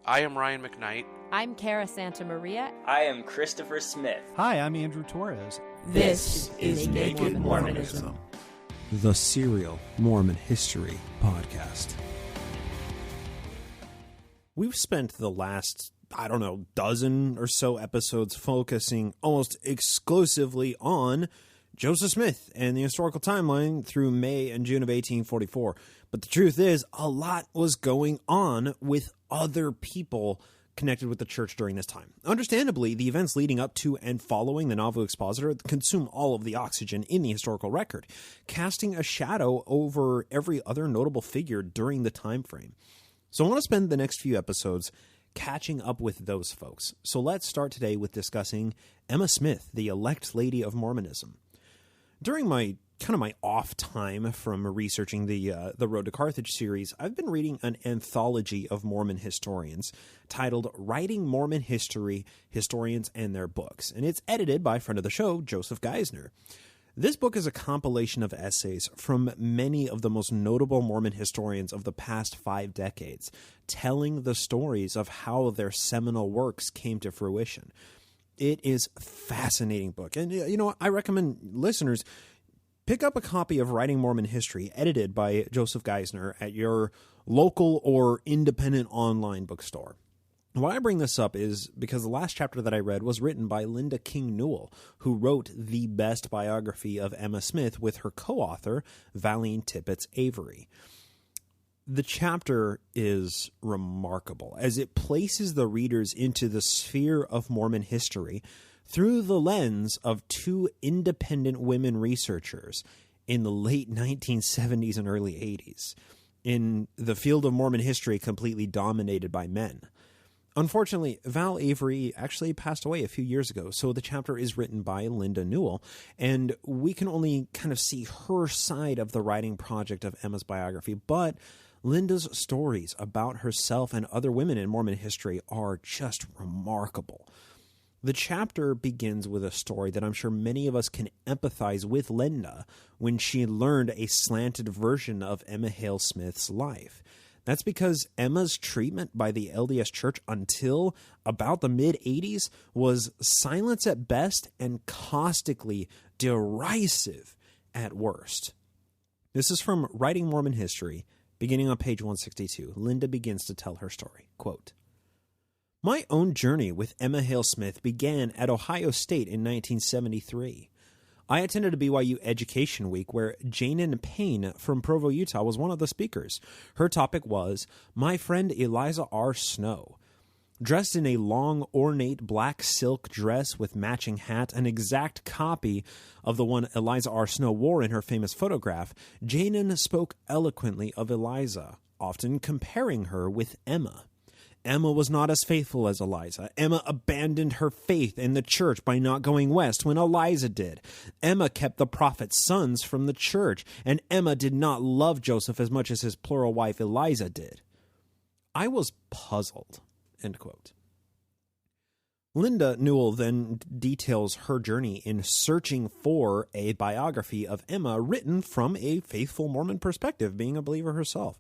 I am Ryan McKnight. I'm Cara Santamaria. I am Christopher Smith. Hi, I'm Andrew Torres. This is Naked Mormonism, the serial Mormon history podcast. We've spent the last, dozen or so episodes focusing almost exclusively on Joseph Smith and the historical timeline through May and June of 1844. But the truth is, a lot was going on with other people connected with the church during this time. Understandably, the events leading up to and following the Nauvoo Expositor consume all of the oxygen in the historical record, casting a shadow over every other notable figure during the time frame. So I want to spend the next few episodes catching up with those folks. So let's start today with discussing Emma Smith, the elect lady of Mormonism. During my off time from researching the Road to Carthage series, I've been reading an anthology of Mormon historians titled Writing Mormon History, Historians and Their Books, and it's edited by a friend of the show, Joseph Geisner. This book is a compilation of essays from many of the most notable Mormon historians of the past 5 decades, telling the stories of how their seminal works came to fruition. It is a fascinating book, and I recommend listeners pick up a copy of Writing Mormon History, edited by Joseph Geisner, at your local or independent online bookstore. Why I bring this up is because the last chapter that I read was written by Linda King Newell, who wrote the best biography of Emma Smith with her co-author, Valeen Tippets Avery. The chapter is remarkable, as it places the readers into the sphere of Mormon history through the lens of 2 independent women researchers in the late 1970s and early 80s, in the field of Mormon history completely dominated by men. Unfortunately, Val Avery actually passed away a few years ago, so the chapter is written by Linda Newell, and we can only kind of see her side of the writing project of Emma's biography, but Linda's stories about herself and other women in Mormon history are just remarkable. The chapter begins with a story that I'm sure many of us can empathize with Linda when she learned a slanted version of Emma Hale Smith's life. That's because Emma's treatment by the LDS Church until about the mid-80s was silence at best and caustically derisive at worst. This is from Writing Mormon History, beginning on page 162. Linda begins to tell her story. Quote, "My own journey with Emma Hale Smith began at Ohio State in 1973. I attended a BYU Education Week where Janan Payne from Provo, Utah was one of the speakers. Her topic was My Friend Eliza R. Snow. Dressed in a long, ornate black silk dress with matching hat, an exact copy of the one Eliza R. Snow wore in her famous photograph, Janan spoke eloquently of Eliza, often comparing her with Emma. Emma was not as faithful as Eliza. Emma abandoned her faith in the church by not going west when Eliza did. Emma kept the prophet's sons from the church, and Emma did not love Joseph as much as his plural wife Eliza did. I was puzzled." End quote. Linda Newell then details her journey in searching for a biography of Emma written from a faithful Mormon perspective, being a believer herself.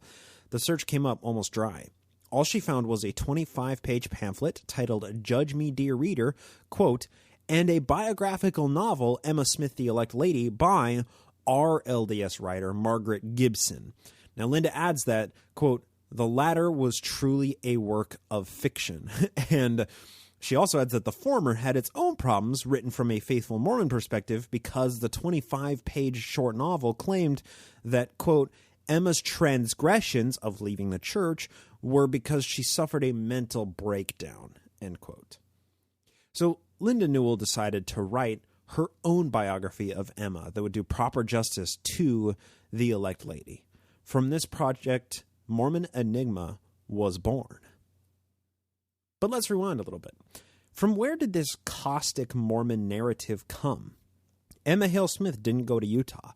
The search came up almost dry. All she found was a 25-page pamphlet titled Judge Me, Dear Reader, quote, and a biographical novel, Emma Smith, the Elect Lady, by our LDS writer, Margaret Gibson. Now, Linda adds that, quote, the latter was truly a work of fiction. And she also adds that the former had its own problems written from a faithful Mormon perspective because the 25-page short novel claimed that, quote, Emma's transgressions of leaving the church were because she suffered a mental breakdown, end quote. So Linda Newell decided to write her own biography of Emma that would do proper justice to the elect lady. From this project, Mormon Enigma was born. But let's rewind a little bit. From where did this caustic Mormon narrative come? Emma Hale Smith didn't go to Utah.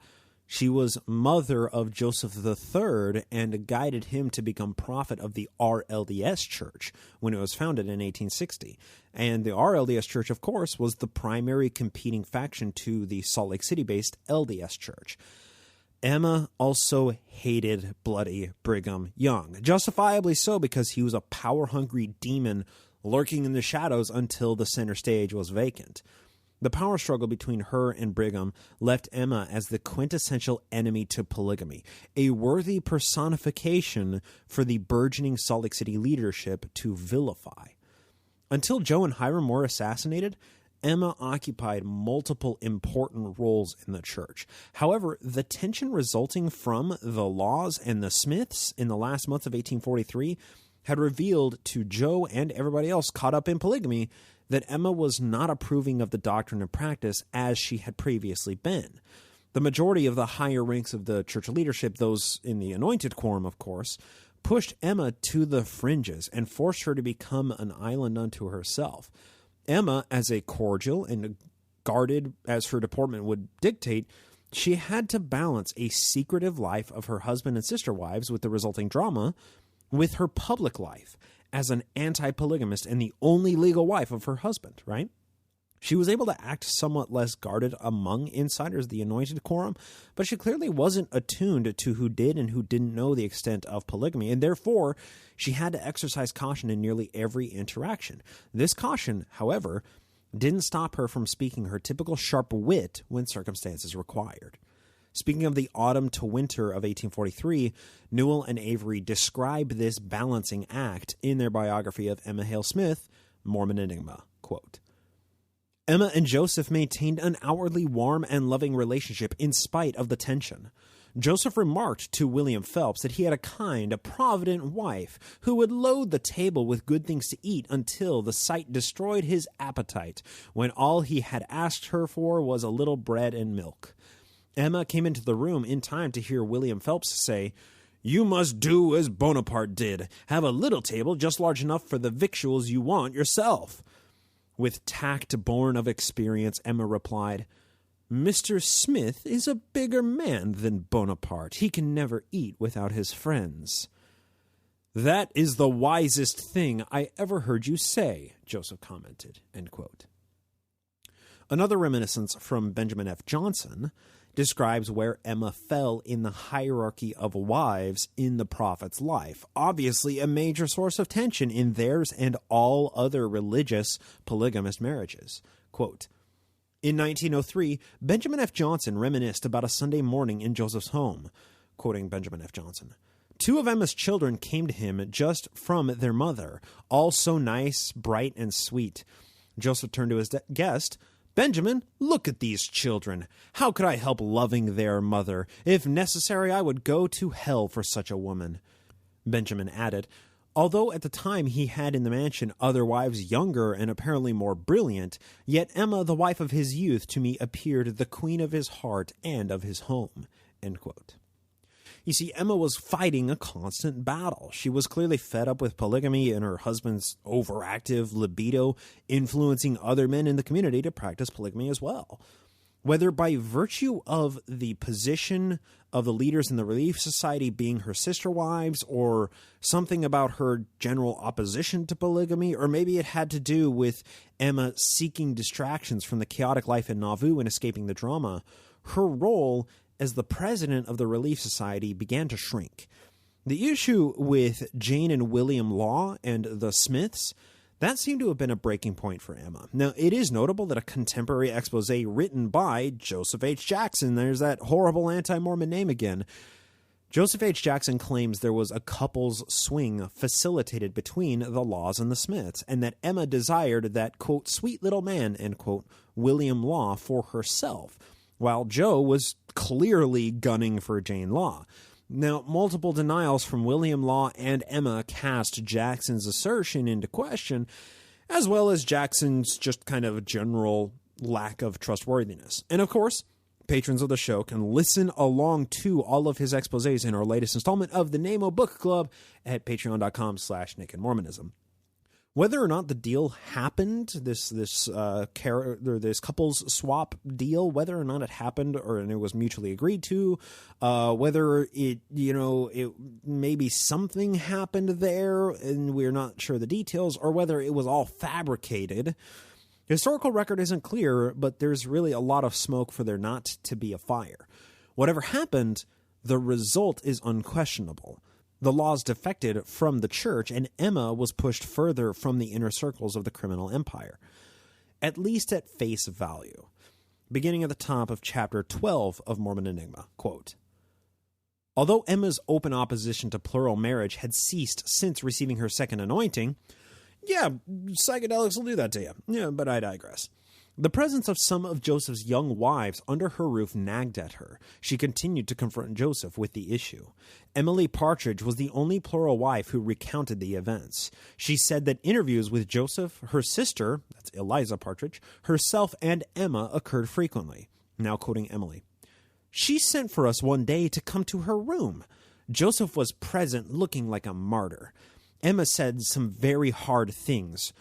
She was mother of Joseph III and guided him to become prophet of the RLDS Church when it was founded in 1860. And the RLDS Church, of course, was the primary competing faction to the Salt Lake City-based LDS Church. Emma also hated bloody Brigham Young, justifiably so because he was a power-hungry demon lurking in the shadows until the center stage was vacant. The power struggle between her and Brigham left Emma as the quintessential enemy to polygamy, a worthy personification for the burgeoning Salt Lake City leadership to vilify. Until Joe and Hyrum were assassinated, Emma occupied multiple important roles in the church. However, the tension resulting from the Laws and the Smiths in the last months of 1843 had revealed to Joe and everybody else caught up in polygamy that Emma was not approving of the doctrine and practice as she had previously been. The majority of the higher ranks of the church leadership, those in the anointed quorum, of course, pushed Emma to the fringes and forced her to become an island unto herself. Emma, as a cordial and guarded as her deportment would dictate, she had to balance a secretive life of her husband and sister wives with the resulting drama with her public life as an anti-polygamist and the only legal wife of her husband, right? She was able to act somewhat less guarded among insiders of the anointed quorum, but she clearly wasn't attuned to who did and who didn't know the extent of polygamy, and therefore she had to exercise caution in nearly every interaction. This caution, however, didn't stop her from speaking her typical sharp wit when circumstances required. Speaking of the autumn to winter of 1843, Newell and Avery describe this balancing act in their biography of Emma Hale Smith, Mormon Enigma. Quote, Emma and Joseph maintained an outwardly warm and loving relationship in spite of the tension. Joseph remarked to William Phelps that he had a kind, a provident wife who would load the table with good things to eat until the sight destroyed his appetite, when all he had asked her for was a little bread and milk. Emma came into the room in time to hear William Phelps say, "You must do as Bonaparte did, have a little table just large enough for the victuals you want yourself." With tact born of experience, Emma replied, "Mr. Smith is a bigger man than Bonaparte. He can never eat without his friends." "That is the wisest thing I ever heard you say," Joseph commented. End quote. Another reminiscence from Benjamin F. Johnson describes where Emma fell in the hierarchy of wives in the prophet's life, obviously a major source of tension in theirs and all other religious polygamist marriages. Quote, in 1903, Benjamin F. Johnson reminisced about a Sunday morning in Joseph's home. Quoting Benjamin F. Johnson, "Two of Emma's children came to him just from their mother, all so nice, bright, and sweet. Joseph turned to his guest, 'Benjamin, look at these children. How could I help loving their mother? If necessary, I would go to hell for such a woman.' Benjamin added, although at the time he had in the mansion other wives younger and apparently more brilliant, yet Emma, the wife of his youth, to me appeared the queen of his heart and of his home." End quote. You see, Emma was fighting a constant battle. She was clearly fed up with polygamy and her husband's overactive libido influencing other men in the community to practice polygamy as well. Whether by virtue of the position of the leaders in the Relief Society being her sister wives, or something about her general opposition to polygamy, or maybe it had to do with Emma seeking distractions from the chaotic life in Nauvoo and escaping the drama, her role as the president of the Relief Society began to shrink. The issue with Jane and William Law and the Smiths, that seemed to have been a breaking point for Emma. Now, it is notable that a contemporary expose written by Joseph H. Jackson, there's that horrible anti-Mormon name again, Joseph H. Jackson claims there was a couple's swing facilitated between the Laws and the Smiths, and that Emma desired that, quote, sweet little man, end quote, William Law for herself, while Joe was clearly gunning for Jane Law. Now, multiple denials from William Law and Emma cast Jackson's assertion into question, as well as Jackson's just kind of general lack of trustworthiness. And of course, patrons of the show can listen along to all of his exposés in our latest installment of the Nemo Book Club at patreon.com/nakedmormonism. Whether or not the deal happened, this couples swap deal, whether or not it happened and it was mutually agreed to, whether it maybe something happened there and we're not sure the details, or whether it was all fabricated, historical record isn't clear, but there's really a lot of smoke for there not to be a fire. Whatever happened, the result is unquestionable. The laws defected from the church, and Emma was pushed further from the inner circles of the criminal empire, at least at face value. Beginning at the top of chapter 12 of Mormon Enigma, quote, "Although Emma's open opposition to plural marriage had ceased since receiving her second anointing," yeah, psychedelics will do that to you. Yeah, but I digress. "The presence of some of Joseph's young wives under her roof nagged at her. She continued to confront Joseph with the issue. Emily Partridge was the only plural wife who recounted the events. She said that interviews with Joseph, her sister, that's Eliza Partridge, herself, and Emma occurred frequently." Now quoting Emily. "She sent for us one day to come to her room. Joseph was present, looking like a martyr. Emma said some very hard things.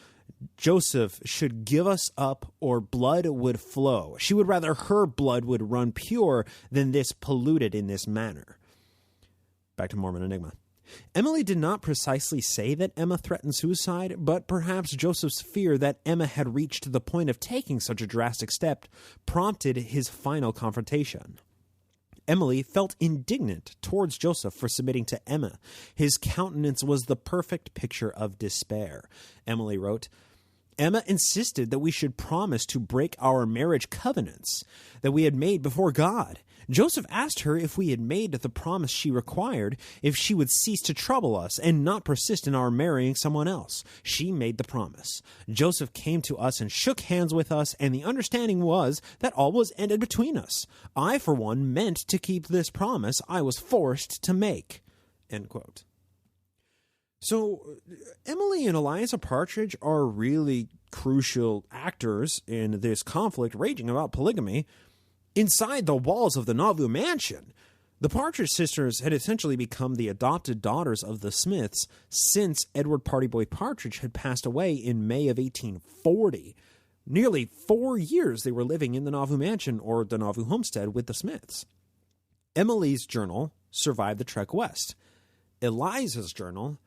Joseph should give us up or blood would flow. She would rather her blood would run pure than this polluted in this manner." Back to Mormon Enigma. "Emily did not precisely say that Emma threatened suicide, but perhaps Joseph's fear that Emma had reached the point of taking such a drastic step prompted his final confrontation. Emily felt indignant towards Joseph for submitting to Emma. His countenance was the perfect picture of despair." Emily wrote, "Emma insisted that we should promise to break our marriage covenants that we had made before God. Joseph asked her if we had made the promise she required, if she would cease to trouble us and not persist in our marrying someone else. She made the promise. Joseph came to us and shook hands with us, and the understanding was that all was ended between us. I, for one, meant to keep this promise I was forced to make." End quote. So, Emily and Eliza Partridge are really crucial actors in this conflict raging about polygamy inside the walls of the Nauvoo mansion. The Partridge sisters had essentially become the adopted daughters of the Smiths since Edward Partyboy Partridge had passed away in May of 1840. Nearly 4 years they were living in the Nauvoo mansion, or the Nauvoo homestead, with the Smiths. Emily's journal survived the trek west. Eliza's journal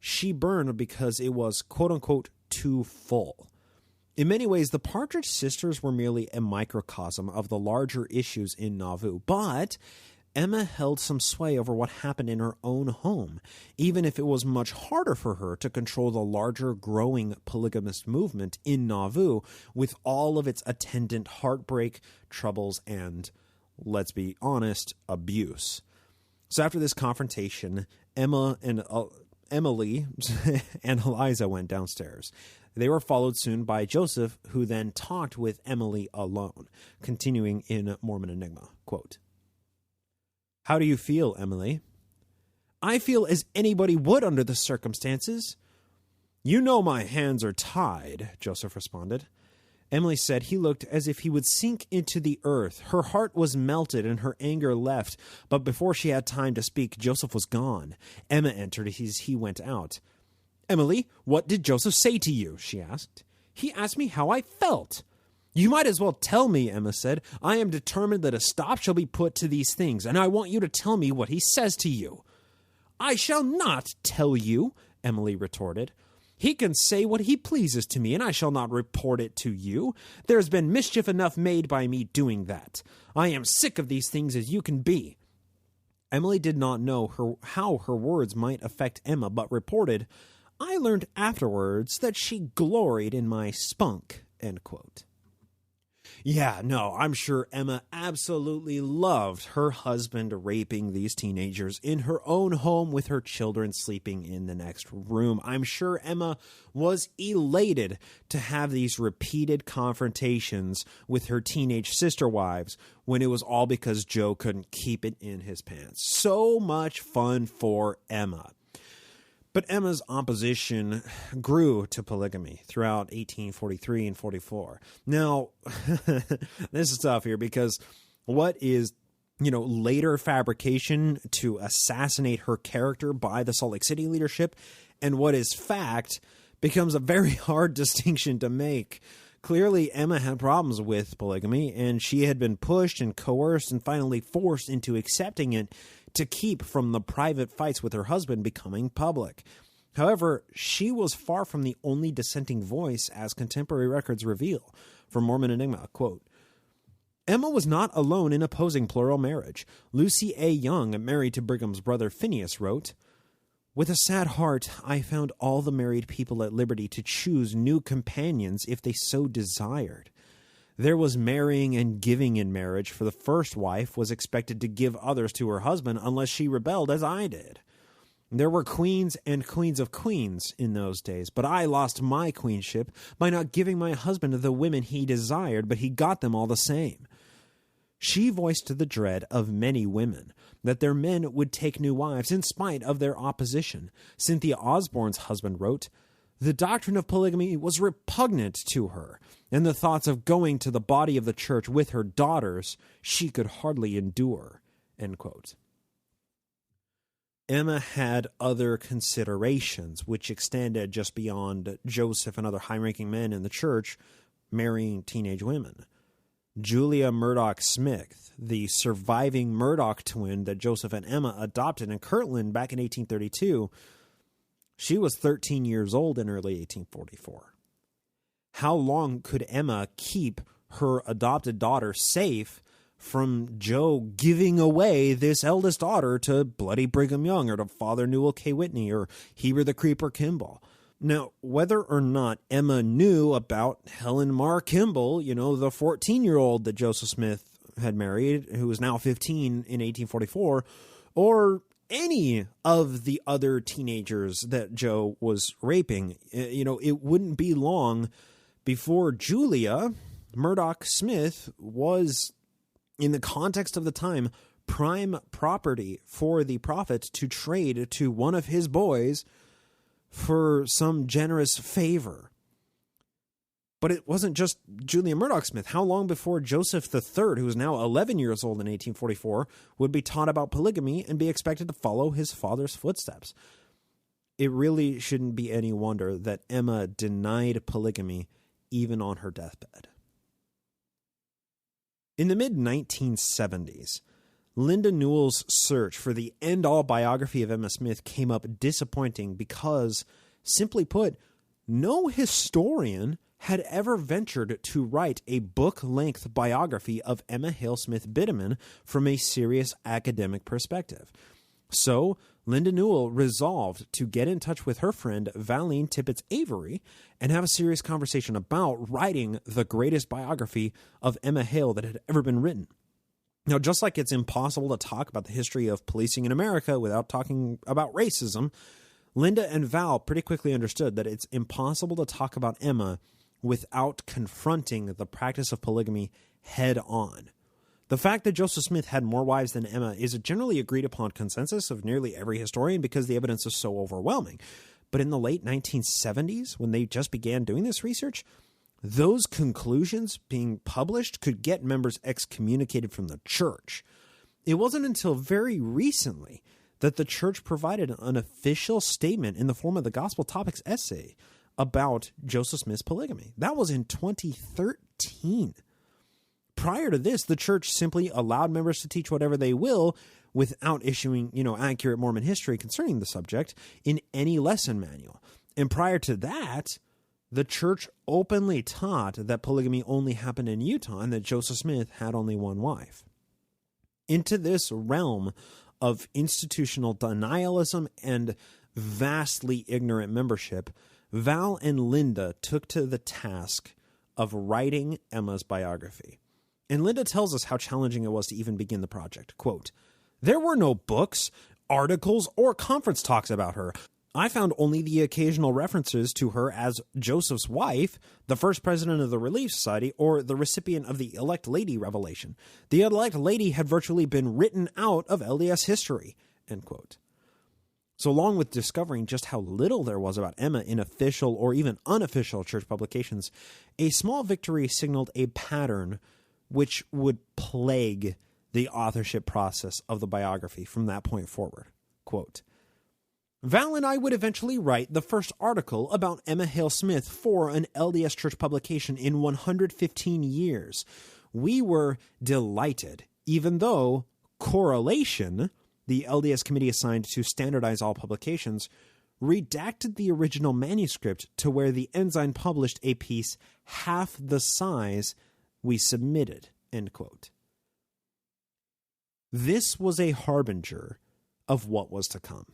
she burned because it was, quote-unquote, too full. In many ways, the Partridge sisters were merely a microcosm of the larger issues in Nauvoo, but Emma held some sway over what happened in her own home, even if it was much harder for her to control the larger, growing polygamist movement in Nauvoo with all of its attendant heartbreak, troubles, and, let's be honest, abuse. So after this confrontation, Emily and Eliza went downstairs. They were followed soon by Joseph, who then talked with Emily alone, continuing in Mormon Enigma, quote, "How do you feel, Emily?" "I feel as anybody would under the circumstances." "You know my hands are tied," Joseph responded. Emily said he looked as if he would sink into the earth. Her heart was melted and her anger left, but before she had time to speak, Joseph was gone. Emma entered as he went out. "Emily, what did Joseph say to you?" she asked. "He asked me how I felt." "You might as well tell me," Emma said. "I am determined that a stop shall be put to these things, and I want you to tell me what he says to you." "I shall not tell you," Emily retorted. "He can say what he pleases to me, and I shall not report it to you. There has been mischief enough made by me doing that. I am sick of these things as you can be." Emily did not know how her words might affect Emma, but reported, "I learned afterwards that she gloried in my spunk," end quote. Yeah, no, I'm sure Emma absolutely loved her husband raping these teenagers in her own home with her children sleeping in the next room. I'm sure Emma was elated to have these repeated confrontations with her teenage sister wives when it was all because Joe couldn't keep it in his pants. So much fun for Emma. But Emma's opposition grew to polygamy throughout 1843 and 44. Now, this is tough here because what is, later fabrication to assassinate her character by the Salt Lake City leadership and what is fact becomes a very hard distinction to make. Clearly, Emma had problems with polygamy, and she had been pushed and coerced and finally forced into accepting it to keep from the private fights with her husband becoming public. However, she was far from the only dissenting voice, as contemporary records reveal. From Mormon Enigma, quote, Emma was not alone in opposing plural marriage. Lucy A. Young, married to Brigham's brother Phineas, wrote, "With a sad heart, I found all the married people at liberty to choose new companions if they so desired. There was marrying and giving in marriage, for the first wife was expected to give others to her husband unless she rebelled as I did. There were queens and queens of queens in those days, but I lost my queenship by not giving my husband the women he desired, but he got them all the same. She voiced the dread of many women that their men would take new wives in spite of their opposition. Cynthia Osborne's husband wrote, the doctrine of polygamy was repugnant to her, and the thoughts of going to the body of the church with her daughters she could hardly endure." End quote. Emma had other considerations which extended just beyond Joseph and other high-ranking men in the church marrying teenage women. Julia Murdoch Smith, the surviving Murdoch twin that Joseph and Emma adopted in Kirtland back in 1832, she was 13 years old in early 1844. How long could Emma keep her adopted daughter safe from Joe giving away this eldest daughter to Bloody Brigham Young or to Father Newell K. Whitney or Heber the Creeper Kimball? Now, whether or not Emma knew about Helen Mar Kimball, the 14-year-old that Joseph Smith had married, who was now 15 in 1844, or any of the other teenagers that Joe was raping, it wouldn't be long before Julia Murdoch Smith was, in the context of the time, prime property for the prophet to trade to one of his boys for some generous favor. But it wasn't just Julia Murdoch Smith. How long before Joseph III, who was now 11 years old in 1844, would be taught about polygamy and be expected to follow his father's footsteps? It really shouldn't be any wonder that Emma denied polygamy even on her deathbed. In the mid-1970s, Linda Newell's search for the end-all biography of Emma Smith came up disappointing because, simply put, no historian had ever ventured to write a book-length biography of Emma Hale Smith Bideman from a serious academic perspective. So, Linda Newell resolved to get in touch with her friend Valeen Tippets Avery and have a serious conversation about writing the greatest biography of Emma Hale that had ever been written. Now, just like it's impossible to talk about the history of policing in America without talking about racism, Linda and Val pretty quickly understood that it's impossible to talk about Emma without confronting the practice of polygamy head on. The fact that Joseph Smith had more wives than Emma is a generally agreed upon consensus of nearly every historian because the evidence is so overwhelming. But in the late 1970s, when they just began doing this research, those conclusions being published could get members excommunicated from the church. It wasn't until very recently that the church provided an official statement in the form of the Gospel Topics essay about Joseph Smith's polygamy. That was in 2013. Prior to this, the church simply allowed members to teach whatever they will without issuing, accurate Mormon history concerning the subject in any lesson manual. And prior to that, the church openly taught that polygamy only happened in Utah and that Joseph Smith had only one wife. Into this realm of institutional denialism and vastly ignorant membership, Val and Linda took to the task of writing Emma's biography. And Linda tells us how challenging it was to even begin the project. Quote, "There were no books, articles, or conference talks about her. I found only the occasional references to her as Joseph's wife, the first president of the Relief Society, or the recipient of the Elect Lady revelation. The Elect Lady had virtually been written out of LDS history." End quote. So along with discovering just how little there was about Emma in official or even unofficial church publications, a small victory signaled a pattern which would plague the authorship process of the biography from that point forward. Quote, "Val and I would eventually write the first article about Emma Hale Smith for an LDS church publication in 115 years. We were delighted, even though Correlation, the LDS committee assigned to standardize all publications, redacted the original manuscript to where the Ensign published a piece half the size we submitted." End quote. This was a harbinger of what was to come.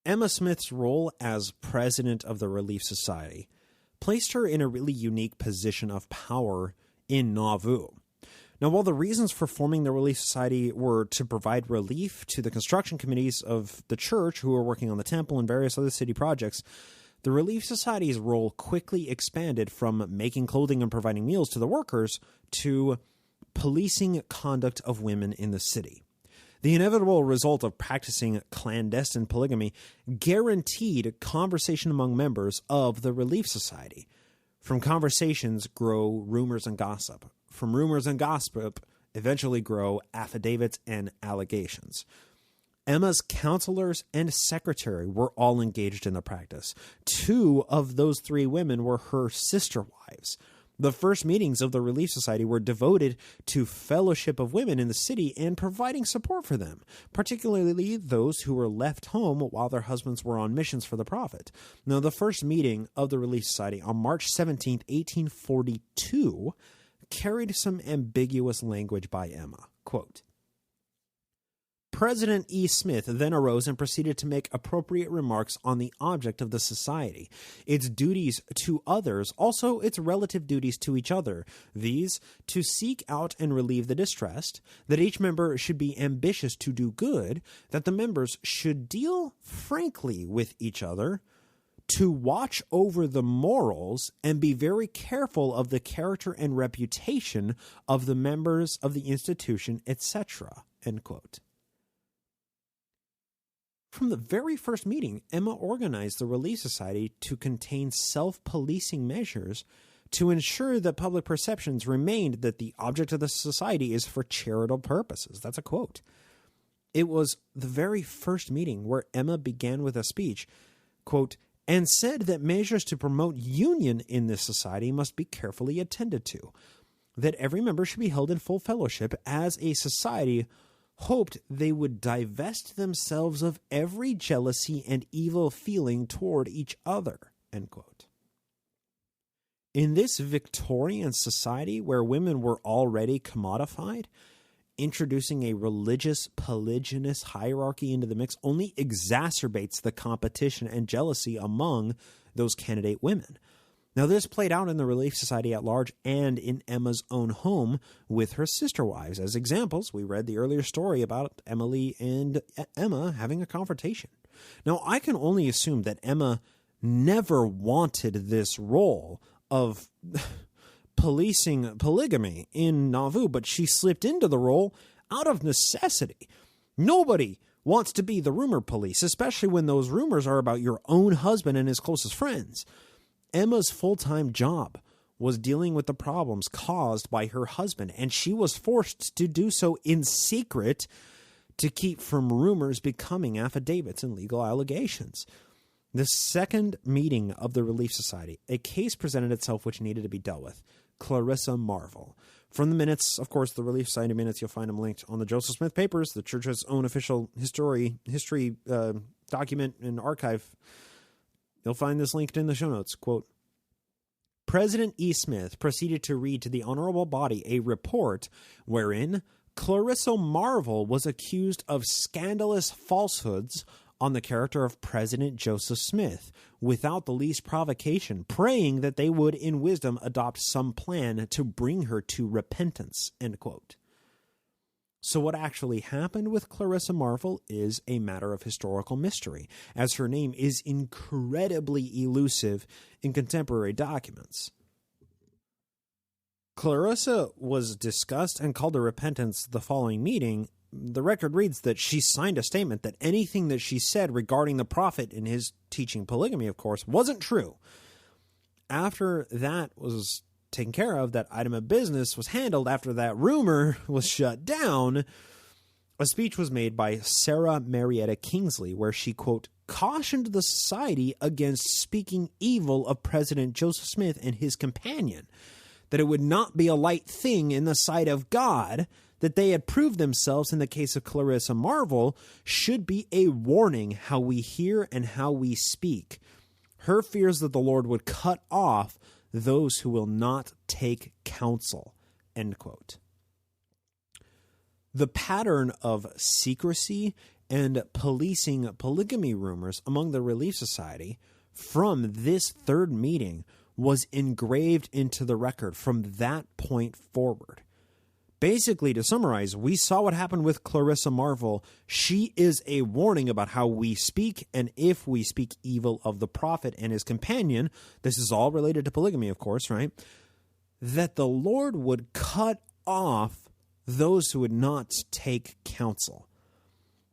Emma Smith's role as president of the Relief Society placed her in a really unique position of power in Nauvoo. Now, while the reasons for forming the Relief Society were to provide relief to the construction committees of the church who were working on the temple and various other city projects, the Relief Society's role quickly expanded from making clothing and providing meals to the workers to policing conduct of women in the city. The inevitable result of practicing clandestine polygamy guaranteed conversation among members of the Relief Society. From conversations grow rumors and gossip. From rumors and gossip eventually grow affidavits and allegations. Emma's counselors and secretary were all engaged in the practice. 2 of those 3 women were her sister wives. The first meetings of the Relief Society were devoted to fellowship of women in the city and providing support for them, particularly those who were left home while their husbands were on missions for the prophet. Now, the first meeting of the Relief Society on March 17, 1842, carried some ambiguous language by Emma. Quote, President E. Smith then arose and proceeded to make appropriate remarks on the object of the society, its duties to others, also its relative duties to each other, these, to seek out and relieve the distressed, that each member should be ambitious to do good, that the members should deal frankly with each other, to watch over the morals and be very careful of the character and reputation of the members of the institution, etc. End quote. From the very first meeting, Emma organized the Relief Society to contain self-policing measures to ensure that public perceptions remained that the object of the society is for charitable purposes. That's a quote. It was the very first meeting where Emma began with a speech, quote, and said that measures to promote union in this society must be carefully attended to, that every member should be held in full fellowship as a society hoped they would divest themselves of every jealousy and evil feeling toward each other, end quote. In this Victorian society where women were already commodified, introducing a religious, polygynous hierarchy into the mix only exacerbates the competition and jealousy among those candidate women. Now, this played out in the Relief Society at large and in Emma's own home with her sister wives. As examples, we read the earlier story about Emily and Emma having a confrontation. Now, I can only assume that Emma never wanted this role of policing polygamy in Nauvoo, but she slipped into the role out of necessity. Nobody wants to be the rumor police, especially when those rumors are about your own husband and his closest friends. Emma's full-time job was dealing with the problems caused by her husband, and she was forced to do so in secret to keep from rumors becoming affidavits and legal allegations. The second meeting of the Relief Society, a case presented itself which needed to be dealt with. Clarissa Marvel. From the minutes, of course, the Relief Society minutes, you'll find them linked on the Joseph Smith Papers, the church's own official history document and archive. You'll find this linked in the show notes. Quote, President E. Smith proceeded to read to the honorable body a report wherein Clarissa Marvel was accused of scandalous falsehoods on the character of President Joseph Smith, without the least provocation, praying that they would in wisdom adopt some plan to bring her to repentance, end quote. So what actually happened with Clarissa Marvel is a matter of historical mystery, as her name is incredibly elusive in contemporary documents. Clarissa was discussed and called to repentance the following meeting. The record reads that she signed a statement that anything that she said regarding the prophet in his teaching polygamy, of course, wasn't true. After that was taken care of, that item of business was handled after that rumor was shut down, a speech was made by Sarah Marietta Kingsley where she, quote, cautioned the society against speaking evil of President Joseph Smith and his companion, that it would not be a light thing in the sight of God, that they had proved themselves in the case of Clarissa Marvel should be a warning how we hear and how we speak. Her fears that the Lord would cut off those who will not take counsel, end quote. The pattern of secrecy and policing polygamy rumors among the Relief Society from this third meeting was engraved into the record from that point forward. Basically, to summarize, we saw what happened with Clarissa Marvel. She is a warning about how we speak, and if we speak evil of the prophet and his companion, this is all related to polygamy, of course, right? That the Lord would cut off those who would not take counsel.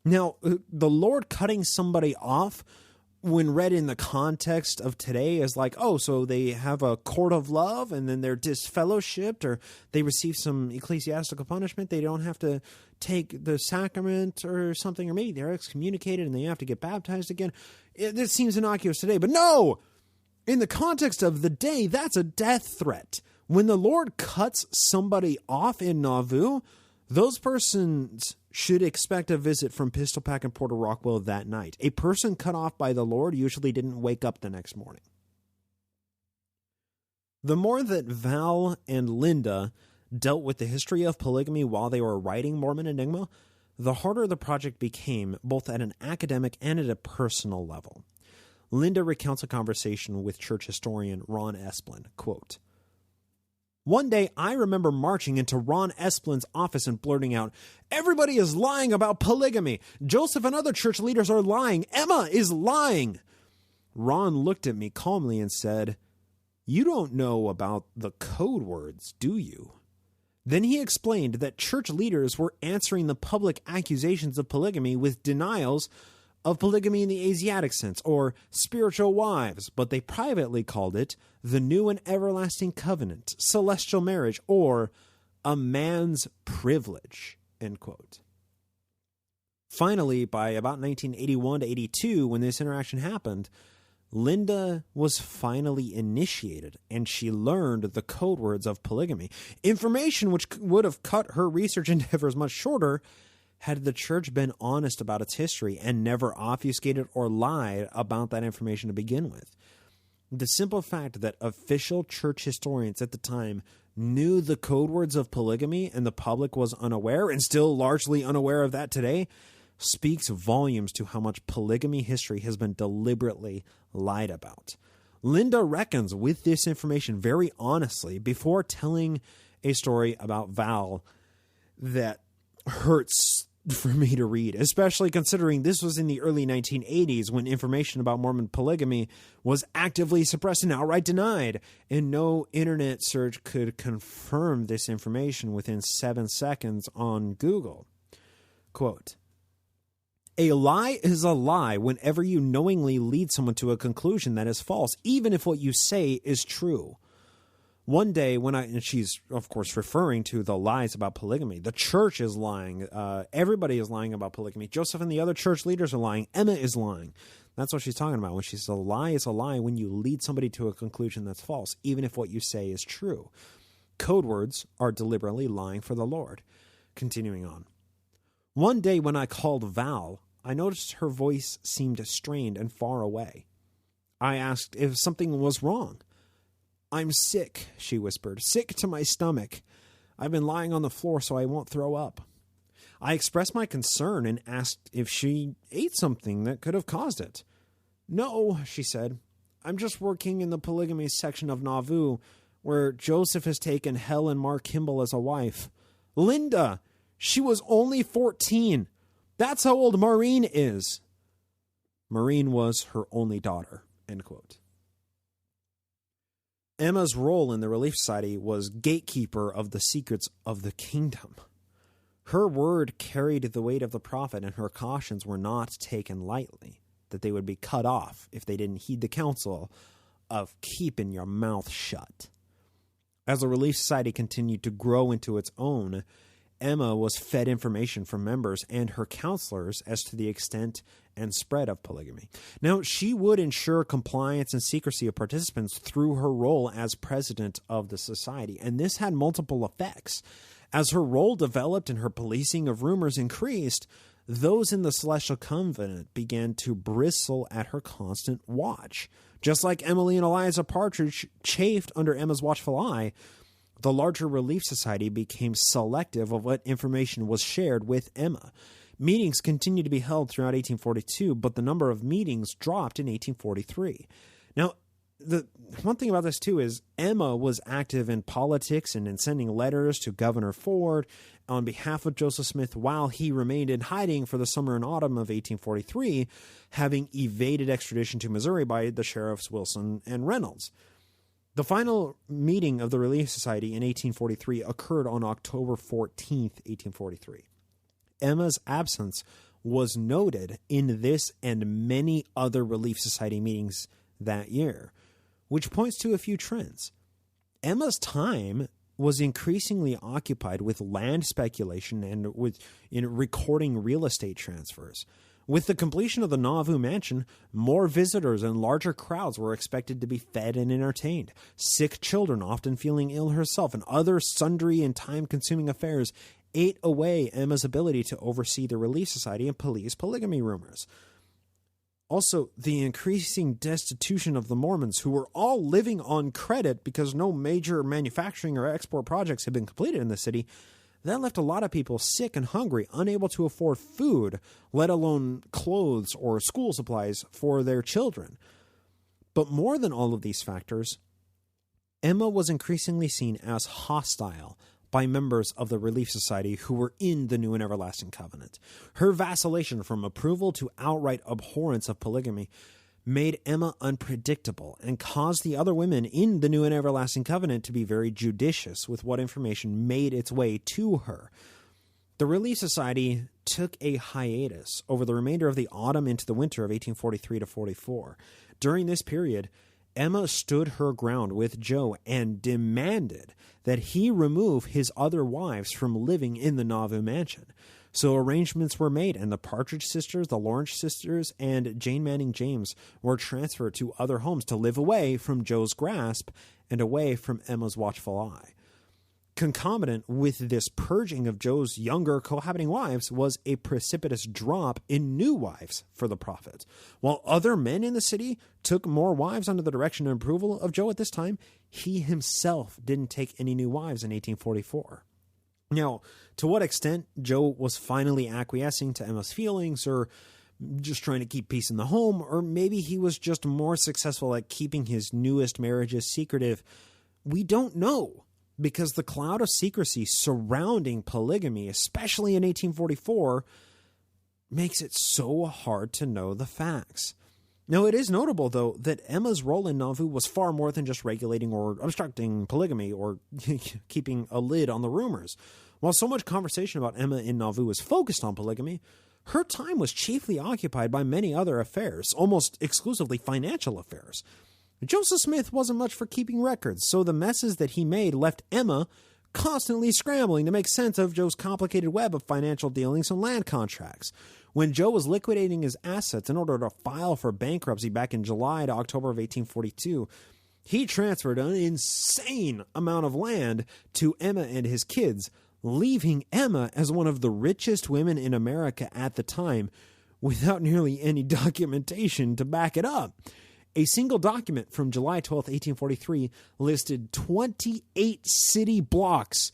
Now, the Lord cutting somebody off, when read in the context of today, is like, oh, so they have a court of love and then they're disfellowshipped, or they receive some ecclesiastical punishment. They don't have to take the sacrament or something, or maybe they're excommunicated and they have to get baptized again. This seems innocuous today, but no! In the context of the day, that's a death threat. When the Lord cuts somebody off in Nauvoo, those persons should expect a visit from Pistol Pack and Porter Rockwell that night. A person cut off by the Lord usually didn't wake up the next morning. The more that Val and Linda dealt with the history of polygamy while they were writing Mormon Enigma, the harder the project became, both at an academic and at a personal level. Linda recounts a conversation with church historian Ron Esplin, quote, "One day, I remember marching into Ron Esplin's office and blurting out, 'Everybody is lying about polygamy. Joseph and other church leaders are lying. Emma is lying.' Ron looked at me calmly and said, 'You don't know about the code words, do you?' Then he explained that church leaders were answering the public accusations of polygamy with denials of polygamy in the Asiatic sense, or spiritual wives, but they privately called it the new and everlasting covenant, celestial marriage, or a man's privilege," end quote. Finally, by about 1981 to 82, when this interaction happened, Linda was finally initiated, and she learned the code words of polygamy, information which would have cut her research endeavors much shorter had the church been honest about its history and never obfuscated or lied about that information to begin with. The simple fact that official church historians at the time knew the code words of polygamy and the public was unaware, and still largely unaware of that today, speaks volumes to how much polygamy history has been deliberately lied about. Linda reckons with this information very honestly before telling a story about Val that hurts for me to read, especially considering this was in the early 1980s when information about Mormon polygamy was actively suppressed and outright denied, and no internet search could confirm this information within 7 seconds on Google. Quote, "A lie is a lie whenever you knowingly lead someone to a conclusion that is false, even if what you say is true. One day and she's, of course, referring to the lies about polygamy. The church is lying. Everybody is lying about polygamy. Joseph and the other church leaders are lying. Emma is lying. That's what she's talking about when she says a lie is a lie when you lead somebody to a conclusion that's false, even if what you say is true. Code words are deliberately lying for the Lord." Continuing on. "One day when I called Val, I noticed her voice seemed strained and far away. I asked if something was wrong. 'I'm sick,' she whispered, 'sick to my stomach. I've been lying on the floor so I won't throw up.' I expressed my concern and asked if she ate something that could have caused it. 'No,' she said, 'I'm just working in the polygamy section of Nauvoo, where Joseph has taken Helen Mar Kimball as a wife.' Linda, she was only 14. That's how old Maureen is." Maureen was her only daughter, end quote. Emma's role in the Relief Society was gatekeeper of the secrets of the kingdom. Her word carried the weight of the prophet, and her cautions were not taken lightly, that they would be cut off if they didn't heed the counsel of keeping your mouth shut. As the Relief Society continued to grow into its own, Emma was fed information from members and her counselors as to the extent and spread of polygamy. Now, she would ensure compliance and secrecy of participants through her role as president of the society, and this had multiple effects. As her role developed and her policing of rumors increased, those in the Celestial Covenant began to bristle at her constant watch. Just like Emily and Eliza Partridge chafed under Emma's watchful eye, the larger Relief Society became selective of what information was shared with Emma. Meetings continued to be held throughout 1842, but the number of meetings dropped in 1843. Now, the one thing about this, too, is Emma was active in politics and in sending letters to Governor Ford on behalf of Joseph Smith while he remained in hiding for the summer and autumn of 1843, having evaded extradition to Missouri by the sheriffs Wilson and Reynolds. The final meeting of the Relief Society in 1843 occurred on October 14th, 1843. Emma's absence was noted in this and many other Relief Society meetings that year, which points to a few trends. Emma's time was increasingly occupied with land speculation and in recording real estate transfers. With the completion of the Nauvoo mansion, more visitors and larger crowds were expected to be fed and entertained. Sick children, often feeling ill herself, and other sundry and time-consuming affairs ate away Emma's ability to oversee the Relief Society and police polygamy rumors. Also, the increasing destitution of the Mormons, who were all living on credit because no major manufacturing or export projects had been completed in the city, that left a lot of people sick and hungry, unable to afford food, let alone clothes or school supplies for their children. But more than all of these factors, Emma was increasingly seen as hostile by members of the Relief Society who were in the New and Everlasting Covenant. Her vacillation from approval to outright abhorrence of polygamy made Emma unpredictable and caused the other women in the New and Everlasting Covenant to be very judicious with what information made its way to her. The Relief Society took a hiatus over the remainder of the autumn into the winter of 1843 to 44. During this period, Emma stood her ground with Joe and demanded that he remove his other wives from living in the Nauvoo mansion. So arrangements were made, and the Partridge sisters, the Lawrence sisters, and Jane Manning James were transferred to other homes to live away from Joe's grasp and away from Emma's watchful eye. Concomitant with this purging of Joe's younger cohabiting wives was a precipitous drop in new wives for the prophet. While other men in the city took more wives under the direction and approval of Joe at this time, he himself didn't take any new wives in 1844. Now, to what extent Joe was finally acquiescing to Emma's feelings or just trying to keep peace in the home, or maybe he was just more successful at keeping his newest marriages secretive, we don't know. Because the cloud of secrecy surrounding polygamy, especially in 1844, makes it so hard to know the facts. Now, it is notable, though, that Emma's role in Nauvoo was far more than just regulating or obstructing polygamy or keeping a lid on the rumors. While so much conversation about Emma in Nauvoo was focused on polygamy, her time was chiefly occupied by many other affairs, almost exclusively financial affairs. Joseph Smith wasn't much for keeping records, so the messes that he made left Emma constantly scrambling to make sense of Joe's complicated web of financial dealings and land contracts. When Joe was liquidating his assets in order to file for bankruptcy back in July to October of 1842, he transferred an insane amount of land to Emma and his kids, leaving Emma as one of the richest women in America at the time, without nearly any documentation to back it up. A single document from July 12, 1843, listed 28 city blocks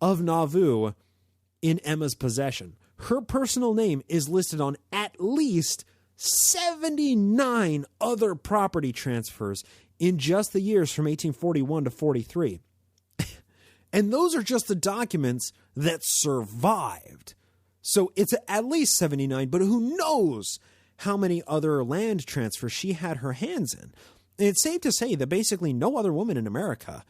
of Nauvoo in Emma's possession. Her personal name is listed on at least 79 other property transfers in just the years from 1841 to 43. And those are just the documents that survived. So it's at least 79, but who knows how many other land transfers she had her hands in. And it's safe to say that basically no other woman in America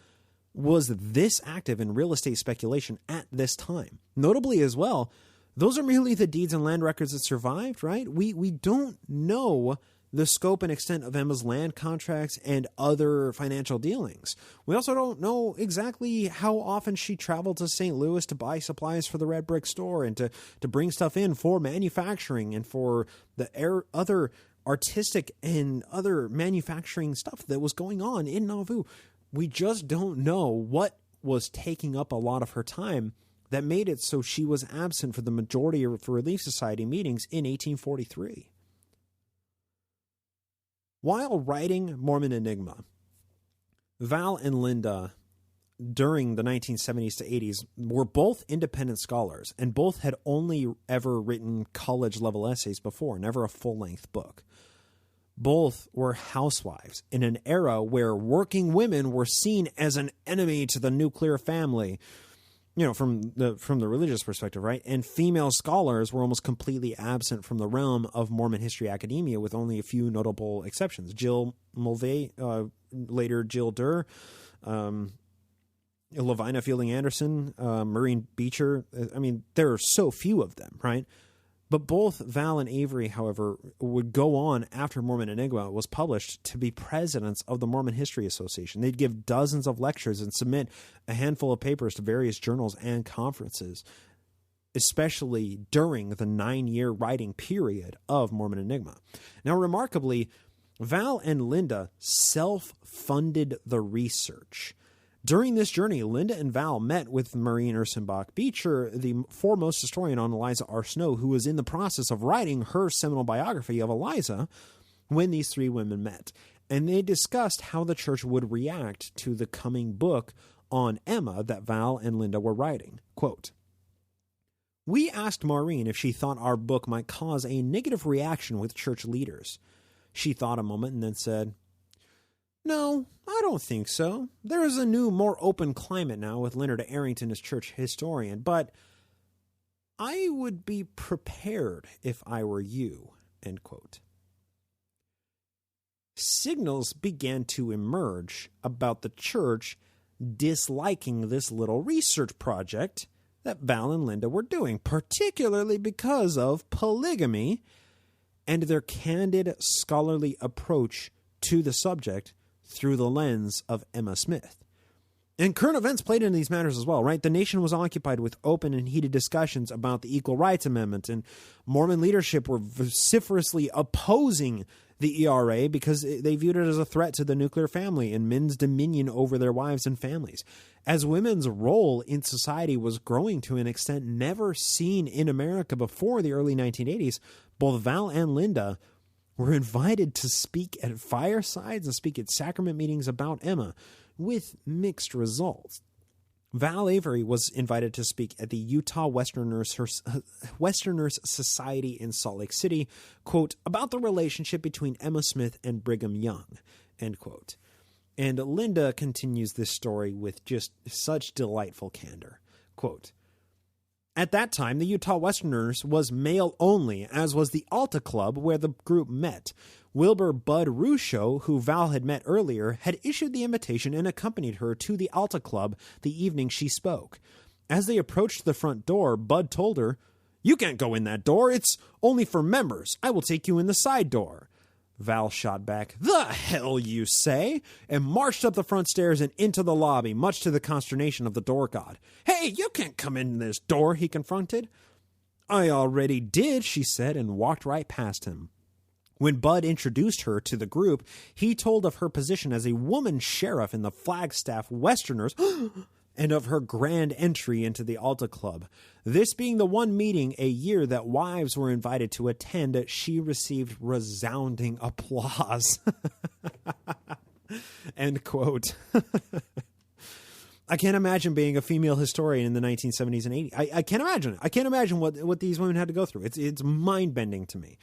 was this active in real estate speculation at this time. Notably as well, those are merely the deeds and land records that survived, right? We don't know the scope and extent of Emma's land contracts and other financial dealings. We also don't know exactly how often she traveled to St. Louis to buy supplies for the Red Brick Store and to bring stuff in for manufacturing and for the other artistic and other manufacturing stuff that was going on in Nauvoo. We just don't know what was taking up a lot of her time that made it so she was absent for the majority of Relief Society meetings in 1843. While writing Mormon Enigma, Val and Linda, during the 1970s to 80s, were both independent scholars, and both had only ever written college-level essays before, never a full-length book. Both were housewives in an era where working women were seen as an enemy to the nuclear family, from the religious perspective, right? And female scholars were almost completely absent from the realm of Mormon history academia, with only a few notable exceptions. Jill Mulvey, later Jill Durr, Lavina Fielding Anderson, Maureen Beecher. I mean, there are so few of them, right? But both Val and Avery, however, would go on after Mormon Enigma was published to be presidents of the Mormon History Association. They'd give dozens of lectures and submit a handful of papers to various journals and conferences, especially during the 9-year writing period of Mormon Enigma. Now, remarkably, Val and Linda self-funded the research. During this journey, Linda and Val met with Maureen Ursenbach Beecher, the foremost historian on Eliza R. Snow, who was in the process of writing her seminal biography of Eliza, when these three women met. And they discussed how the church would react to the coming book on Emma that Val and Linda were writing. Quote, "We asked Maureen if she thought our book might cause a negative reaction with church leaders. She thought a moment and then said, 'No, I don't think so. There is a new, more open climate now with Leonard Arrington as church historian, but I would be prepared if I were you.'" End quote. Signals began to emerge about the church disliking this little research project that Val and Linda were doing, particularly because of polygamy and their candid scholarly approach to the subject through the lens of Emma Smith. And current events played into these matters as well, right? The nation was occupied with open and heated discussions about the Equal Rights Amendment, and Mormon leadership were vociferously opposing the ERA because they viewed it as a threat to the nuclear family and men's dominion over their wives and families. As women's role in society was growing to an extent never seen in America before the early 1980s, both Val and Linda were invited to speak at firesides and speak at sacrament meetings about Emma, with mixed results. Val Avery was invited to speak at the Utah Westerners Society in Salt Lake City, quote, about the relationship between Emma Smith and Brigham Young, end quote. And Linda continues this story with just such delightful candor. Quote, "At that time, the Utah Westerners was male only, as was the Alta Club where the group met. Wilbur Bud Ruscio, who Val had met earlier, had issued the invitation and accompanied her to the Alta Club the evening she spoke. As they approached the front door, Bud told her, 'You can't go in that door. It's only for members. I will take you in the side door.' Val shot back, 'The hell you say?' and marched up the front stairs and into the lobby, much to the consternation of the door god. 'Hey, you can't come in this door,' he confronted. 'I already did,' she said, and walked right past him. When Bud introduced her to the group, he told of her position as a woman sheriff in the Flagstaff Westerners and of her grand entry into the Alta Club. This being the one meeting a year that wives were invited to attend, she received resounding applause." End quote. I can't imagine being a female historian in the 1970s and 80s. I can't imagine it. I can't imagine what these women had to go through. It's mind-bending to me.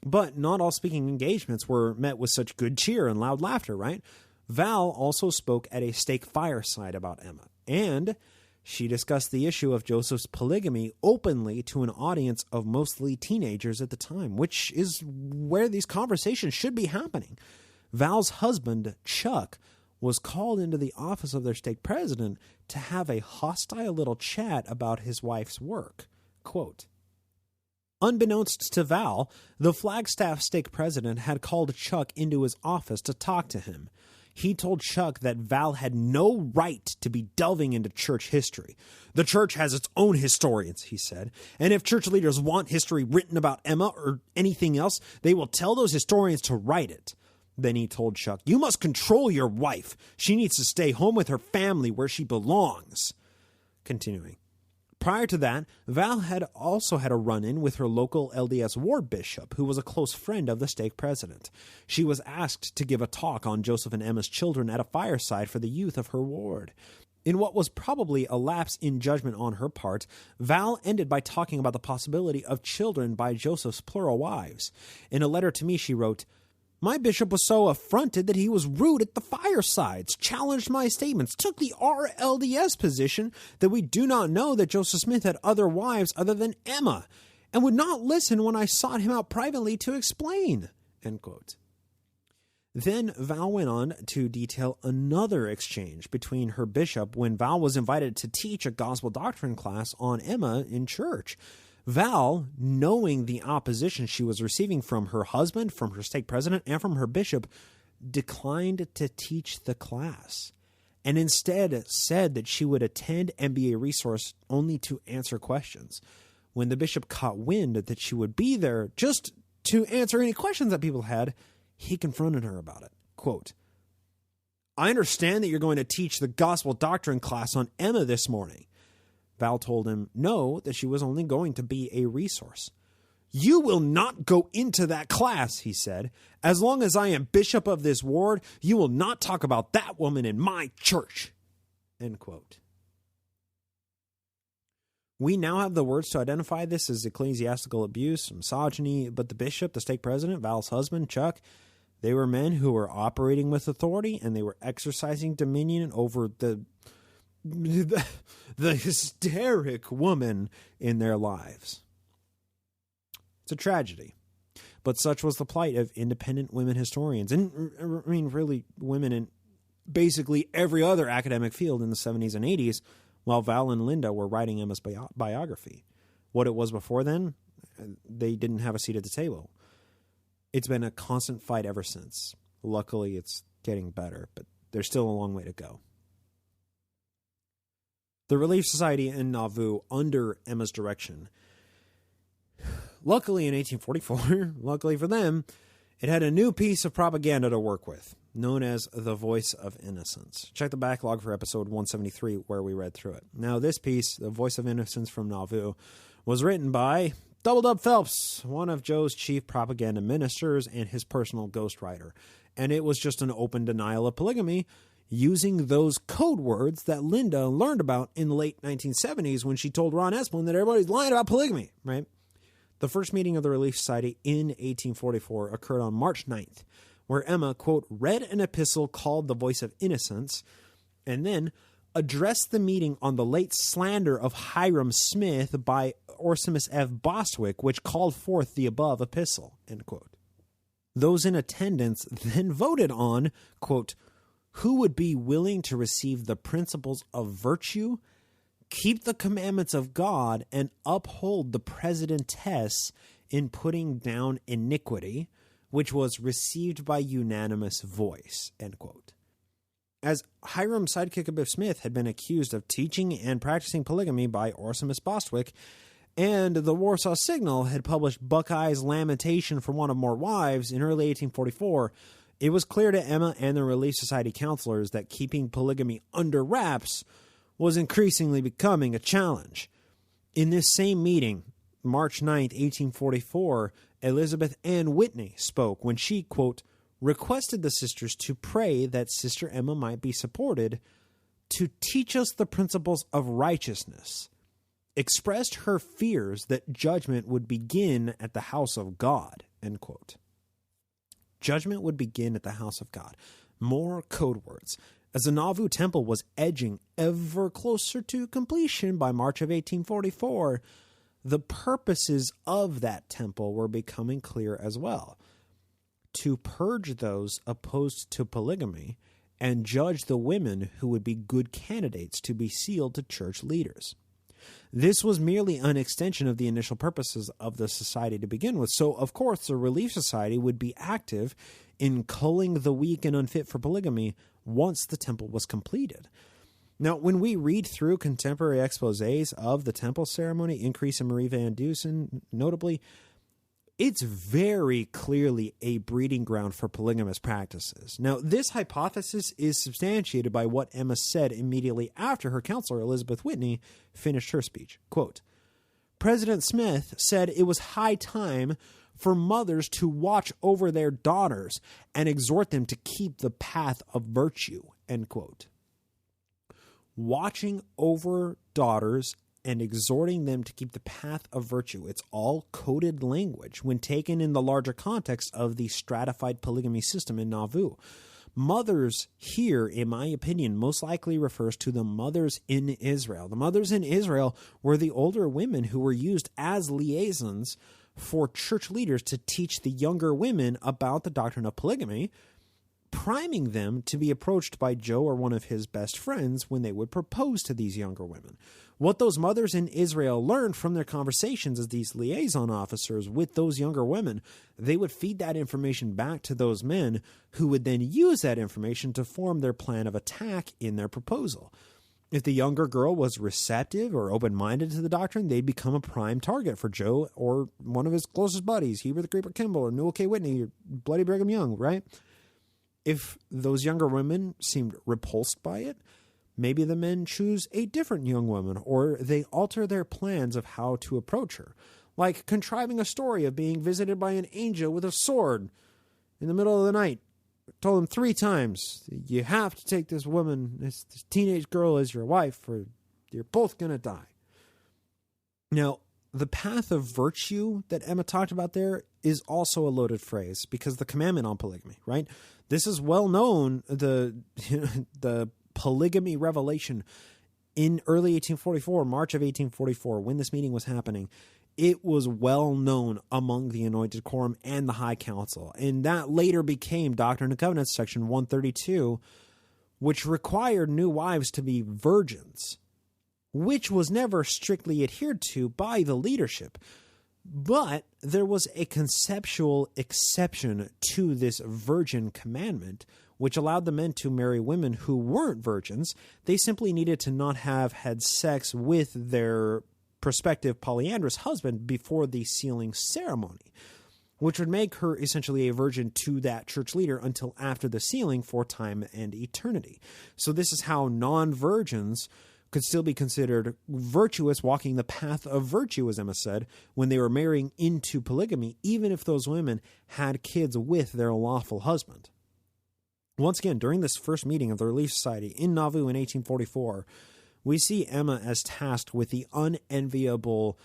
But not all speaking engagements were met with such good cheer and loud laughter, right? Val also spoke at a stake fireside about Emma, and she discussed the issue of Joseph's polygamy openly to an audience of mostly teenagers at the time, which is where these conversations should be happening. Val's husband, Chuck, was called into the office of their stake president to have a hostile little chat about his wife's work. Quote, "Unbeknownst to Val, the Flagstaff stake president had called Chuck into his office to talk to him. He told Chuck that Val had no right to be delving into church history. 'The church has its own historians,' he said, 'and if church leaders want history written about Emma or anything else, they will tell those historians to write it.' Then he told Chuck, 'You must control your wife. She needs to stay home with her family where she belongs.'" Continuing. Prior to that, Val had also had a run-in with her local LDS ward bishop, who was a close friend of the stake president. She was asked to give a talk on Joseph and Emma's children at a fireside for the youth of her ward. In what was probably a lapse in judgment on her part, Val ended by talking about the possibility of children by Joseph's plural wives. In a letter to me, she wrote, "My bishop was so affronted that he was rude at the firesides, challenged my statements, took the RLDS position that we do not know that Joseph Smith had other wives other than Emma, and would not listen when I sought him out privately to explain." End quote. Then Val went on to detail another exchange between her bishop when Val was invited to teach a gospel doctrine class on Emma in church. Val, knowing the opposition she was receiving from her husband, from her stake president, and from her bishop, declined to teach the class, and instead said that she would attend and be a resource only to answer questions. When the bishop caught wind that she would be there just to answer any questions that people had, he confronted her about it. Quote, "I understand that you're going to teach the gospel doctrine class on Emma this morning." Val told him no, that she was only going to be a resource. "You will not go into that class," he said. "As long as I am bishop of this ward, you will not talk about that woman in my church." End quote. We now have the words to identify this as ecclesiastical abuse, misogyny, but the bishop, the stake president, Val's husband, Chuck, they were men who were operating with authority, and they were exercising dominion over the hysteric woman in their lives. It's a tragedy, but such was the plight of independent women historians, and I mean really women in basically every other academic field in the 70s and 80s, while Val and Linda were writing Emma's biography. What it was before then, they didn't have a seat at the table. It's been a constant fight ever since. Luckily, it's getting better, but there's still a long way to go. The Relief Society in Nauvoo, under Emma's direction, luckily in 1844, luckily for them, it had a new piece of propaganda to work with, known as the Voice of Innocence. Check the backlog for episode 173 where we read through it. Now this piece, the Voice of Innocence from Nauvoo, was written by Double Dub Phelps, one of Joe's chief propaganda ministers and his personal ghostwriter. And it was just an open denial of polygamy, using those code words that Linda learned about in the late 1970s when she told Ron Esplin that everybody's lying about polygamy, right? The first meeting of the Relief Society in 1844 occurred on March 9th, where Emma, quote, read an epistle called The Voice of Innocence, and then addressed the meeting on the late slander of Hyrum Smith by Orsimus F. Bostwick, which called forth the above epistle, end quote. Those in attendance then voted on, quote, who would be willing to receive the principles of virtue, keep the commandments of God, and uphold the presidentess in putting down iniquity, which was received by unanimous voice, end quote. As Hyrum sidekick Abiff Smith had been accused of teaching and practicing polygamy by Orsimus Bostwick, and the Warsaw Signal had published Buckeye's lamentation for one of more wives in early 1844, it was clear to Emma and the Relief Society counselors that keeping polygamy under wraps was increasingly becoming a challenge. In this same meeting, March 9, 1844, Elizabeth Ann Whitney spoke when she, quote, requested the sisters to pray that Sister Emma might be supported to teach us the principles of righteousness, expressed her fears that judgment would begin at the house of God, end quote. Judgment would begin at the house of God. More code words. As the Nauvoo temple was edging ever closer to completion by March of 1844, the purposes of that temple were becoming clear as well. To purge those opposed to polygamy and judge the women who would be good candidates to be sealed to church leaders. This was merely an extension of the initial purposes of the society to begin with. So, of course, the Relief Society would be active in culling the weak and unfit for polygamy once the temple was completed. Now, when we read through contemporary exposés of the temple ceremony, Increase and Marie Van Dusen, notably, it's very clearly a breeding ground for polygamous practices. Now, this hypothesis is substantiated by what Emma said immediately after her counselor, Elizabeth Whitney, finished her speech. Quote, President Smith said it was high time for mothers to watch over their daughters and exhort them to keep the path of virtue, end quote. Watching over daughters and exhorting them to keep the path of virtue. It's all coded language when taken in the larger context of the stratified polygamy system in Nauvoo. Mothers here, in my opinion, most likely refers to the mothers in Israel. The mothers in Israel were the older women who were used as liaisons for church leaders to teach the younger women about the doctrine of polygamy, priming them to be approached by Joe or one of his best friends when they would propose to these younger women. What those mothers in Israel learned from their conversations as these liaison officers with those younger women, they would feed that information back to those men who would then use that information to form their plan of attack in their proposal. If the younger girl was receptive or open-minded to the doctrine, they'd become a prime target for Joe or one of his closest buddies, Heber the Creeper Kimball or Newell K. Whitney or Bloody Brigham Young, right? If those younger women seemed repulsed by it, maybe the men choose a different young woman, or they alter their plans of how to approach her, like contriving a story of being visited by an angel with a sword in the middle of the night. Told him 3 times, you have to take this woman, this teenage girl as your wife, or you're both going to die. Now, the path of virtue that Emma talked about there is also a loaded phrase because the commandment on polygamy, right? This is well known, the polygamy revelation in early 1844, March of 1844, when this meeting was happening. It was well known among the Anointed Quorum and the High Council. And that later became Doctrine and Covenants, section 132, which required new wives to be virgins, which was never strictly adhered to by the leadership. But there was a conceptual exception to this virgin commandment, which allowed the men to marry women who weren't virgins. They simply needed to not have had sex with their prospective polyandrous husband before the sealing ceremony, which would make her essentially a virgin to that church leader until after the sealing for time and eternity. So this is how non-virgins could still be considered virtuous, walking the path of virtue, as Emma said, when they were marrying into polygamy, even if those women had kids with their lawful husband. Once again, during this first meeting of the Relief Society in Nauvoo in 1844, we see Emma as tasked with the unenviable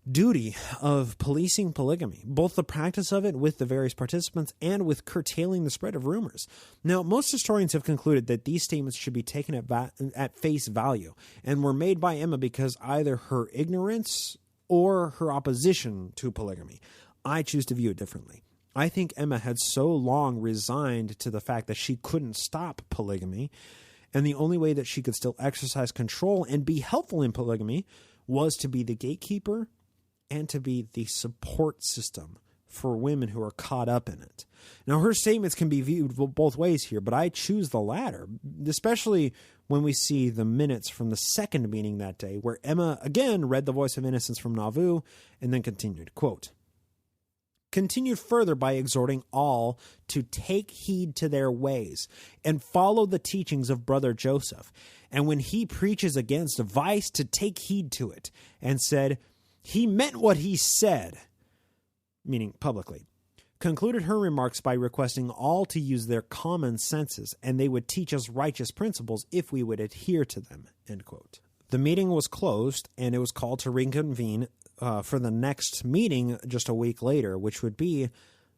duty of policing polygamy, both the practice of it with the various participants and with curtailing the spread of rumors. Now, most historians have concluded that these statements should be taken at face value and were made by Emma because either her ignorance or her opposition to polygamy. I choose to view it differently. I think Emma had so long resigned to the fact that she couldn't stop polygamy, and the only way that she could still exercise control and be helpful in polygamy was to be the gatekeeper and to be the support system for women who are caught up in it. Now, her statements can be viewed both ways here, but I choose the latter, especially when we see the minutes from the second meeting that day, where Emma again read the voice of innocence from Nauvoo and then continued, quote, continued further by exhorting all to take heed to their ways and follow the teachings of brother Joseph. And when he preaches against vice, to take heed to it, and said, he meant what he said, meaning publicly. Concluded her remarks by requesting all to use their common senses, and they would teach us righteous principles if we would adhere to them, end quote. The meeting was closed, and it was called to reconvene for the next meeting just a week later, which would be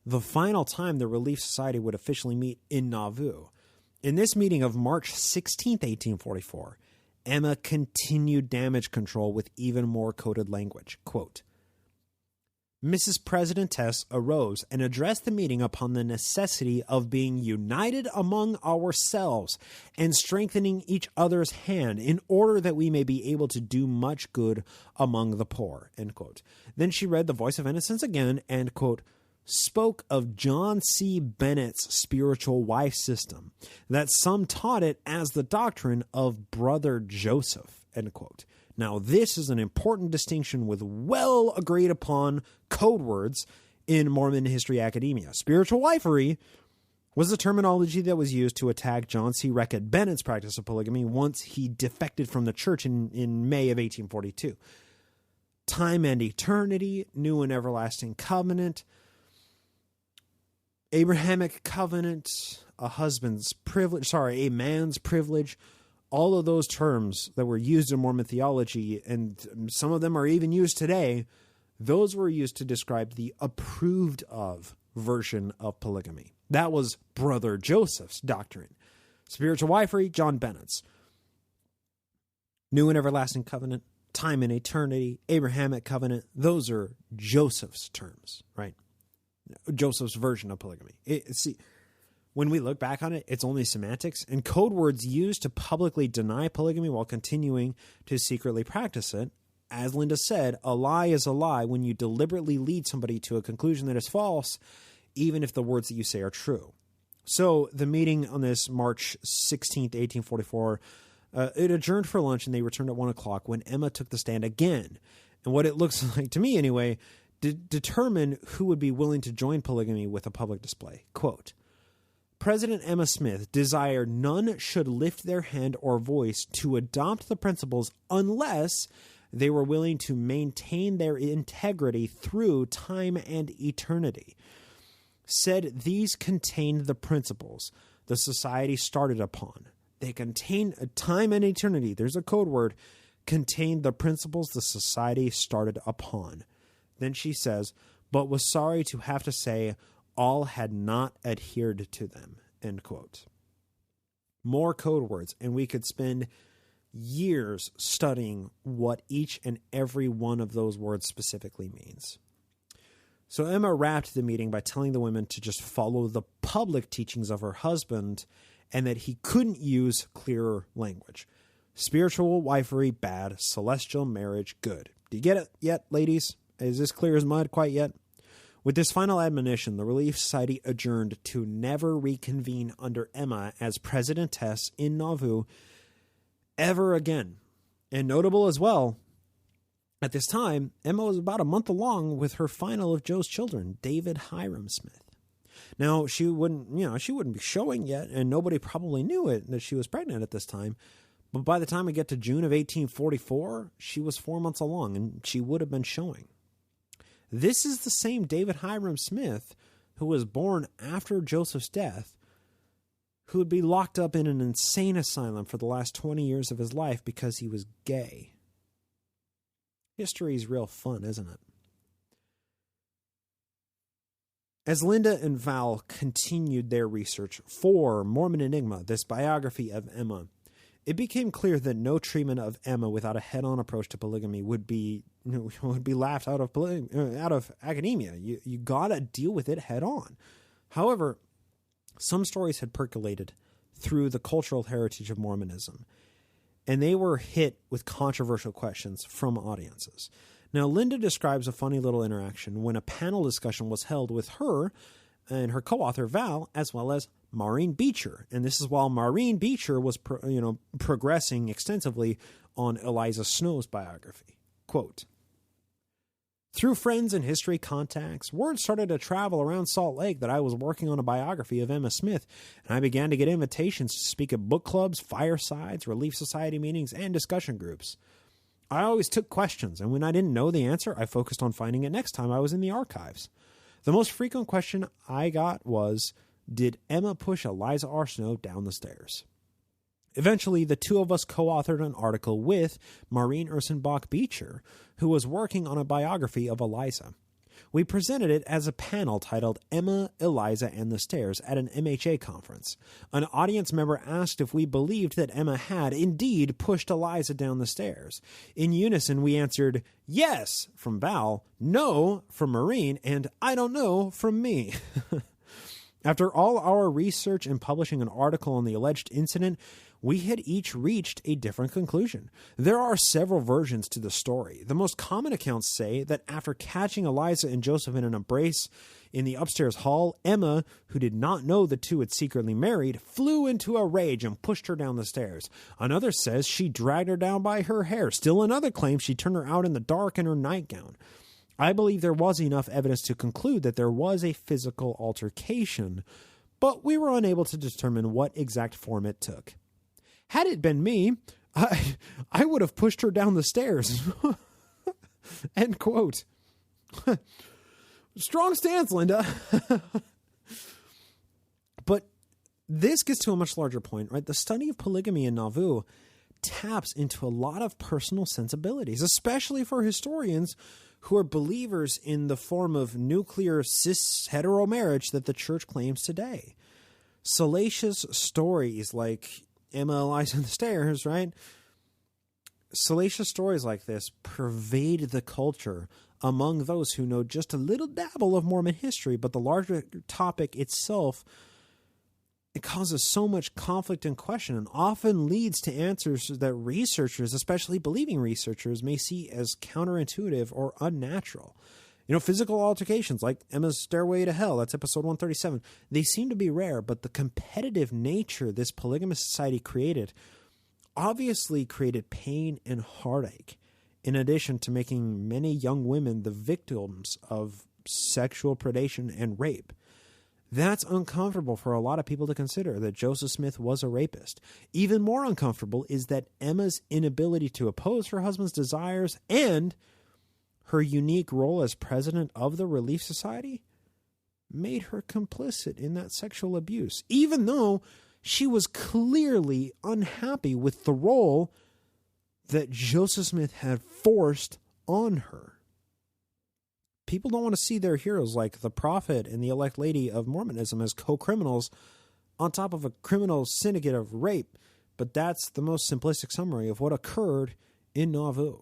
the final time the Relief Society would officially meet in Nauvoo. In this meeting of March 16th, 1844, Emma continued damage control with even more coded language. Quote, Mrs. Presidentess arose and addressed the meeting upon the necessity of being united among ourselves and strengthening each other's hand in order that we may be able to do much good among the poor, end quote. Then she read the voice of innocence again and, quote, spoke of John C. Bennett's spiritual wife system, that some taught it as the doctrine of brother Joseph, end quote. Now, this is an important distinction with well agreed upon code words in Mormon history academia. Spiritual wifery was the terminology that was used to attack John C. Reckitt Bennett's practice of polygamy once he defected from the church in May of 1842. Time and eternity, new and everlasting covenant, Abrahamic covenant, a man's privilege, all of those terms that were used in Mormon theology, and some of them are even used today, those were used to describe the approved of version of polygamy. That was Brother Joseph's doctrine. Spiritual wifery, John Bennett's. New and everlasting covenant, time and eternity, Abrahamic covenant, those are Joseph's terms, right? Joseph's version of polygamy. See, when we look back on it, it's only semantics and code words used to publicly deny polygamy while continuing to secretly practice it. As Linda said, a lie is a lie when you deliberately lead somebody to a conclusion that is false, even if the words that you say are true. So the meeting on this March 16th, 1844, it adjourned for lunch and they returned at 1 o'clock when Emma took the stand again. And what it looks like to me anyway, determine who would be willing to join polygamy with a public display. Quote, President Emma Smith desired none should lift their hand or voice to adopt the principles unless they were willing to maintain their integrity through time and eternity. Said these contained the principles the society started upon. They contain time and eternity. There's a code word. Contained the principles the society started upon. Then she says, but was sorry to have to say all had not adhered to them. End quote. More code words, and we could spend years studying what each and every one of those words specifically means. So Emma wrapped the meeting by telling the women to just follow the public teachings of her husband and that he couldn't use clearer language. Spiritual wifery, bad. Celestial marriage, good. Do you get it yet, ladies? Is this clear as mud quite yet? With this final admonition, the Relief Society adjourned to never reconvene under Emma as presidentess in Nauvoo ever again. And notable as well, at this time, Emma was about a month along with her final of Joe's children, David Hyrum Smith. Now, she wouldn't be showing yet, and nobody probably knew it, that she was pregnant at this time. But by the time we get to June of 1844, she was 4 months along, and she would have been showing. This is the same David Hyrum Smith who was born after Joseph's death, who would be locked up in an insane asylum for the last 20 years of his life because he was gay. History's real fun, isn't it? As Linda and Val continued their research for Mormon Enigma, this biography of Emma, it became clear that no treatment of Emma without a head-on approach to polygamy would be laughed out of academia. You gotta deal with it head-on. However, some stories had percolated through the cultural heritage of Mormonism, and they were hit with controversial questions from audiences. Now, Linda describes a funny little interaction when a panel discussion was held with her and her co-author Val, as well as Maureen Beecher. And this is while Maureen Beecher was progressing extensively on Eliza Snow's biography. Quote, through friends and history contacts, word started to travel around Salt Lake that I was working on a biography of Emma Smith, and I began to get invitations to speak at book clubs, firesides, Relief Society meetings, and discussion groups. I always took questions, and when I didn't know the answer, I focused on finding it next time I was in the archives. The most frequent question I got was, did Emma push Eliza R. Snow down the stairs? Eventually, the two of us co-authored an article with Maureen Ursenbach Beecher, who was working on a biography of Eliza. We presented it as a panel titled Emma, Eliza, and the Stairs at an MHA conference. An audience member asked if we believed that Emma had indeed pushed Eliza down the stairs. In unison, we answered, yes, from Val, no, from Maureen, and I don't know, from me. After all our research and publishing an article on the alleged incident, we had each reached a different conclusion. There are several versions to the story. The most common accounts say that after catching Eliza and Joseph in an embrace in the upstairs hall, Emma, who did not know the two had secretly married, flew into a rage and pushed her down the stairs. Another says she dragged her down by her hair. Still another claims she turned her out in the dark in her nightgown. I believe there was enough evidence to conclude that there was a physical altercation, but we were unable to determine what exact form it took. Had it been me, I would have pushed her down the stairs. End quote. Strong stance, Linda. But this gets to a much larger point, right? The study of polygamy in Nauvoo taps into a lot of personal sensibilities, especially for historians who are believers in the form of nuclear cis hetero marriage that the church claims today. Salacious stories like Emma lies on the stairs, right? Salacious stories like this pervade the culture among those who know just a little dabble of Mormon history, but the larger topic itself, it causes so much conflict and question and often leads to answers that researchers, especially believing researchers, may see as counterintuitive or unnatural. Physical altercations like Emma's Stairway to Hell, that's episode 137, they seem to be rare, but the competitive nature this polygamous society created obviously created pain and heartache, in addition to making many young women the victims of sexual predation and rape. That's uncomfortable for a lot of people to consider, that Joseph Smith was a rapist. Even more uncomfortable is that Emma's inability to oppose her husband's desires and her unique role as president of the Relief Society made her complicit in that sexual abuse, even though she was clearly unhappy with the role that Joseph Smith had forced on her. People don't want to see their heroes like the prophet and the elect lady of Mormonism as co-criminals on top of a criminal syndicate of rape, but that's the most simplistic summary of what occurred in Nauvoo.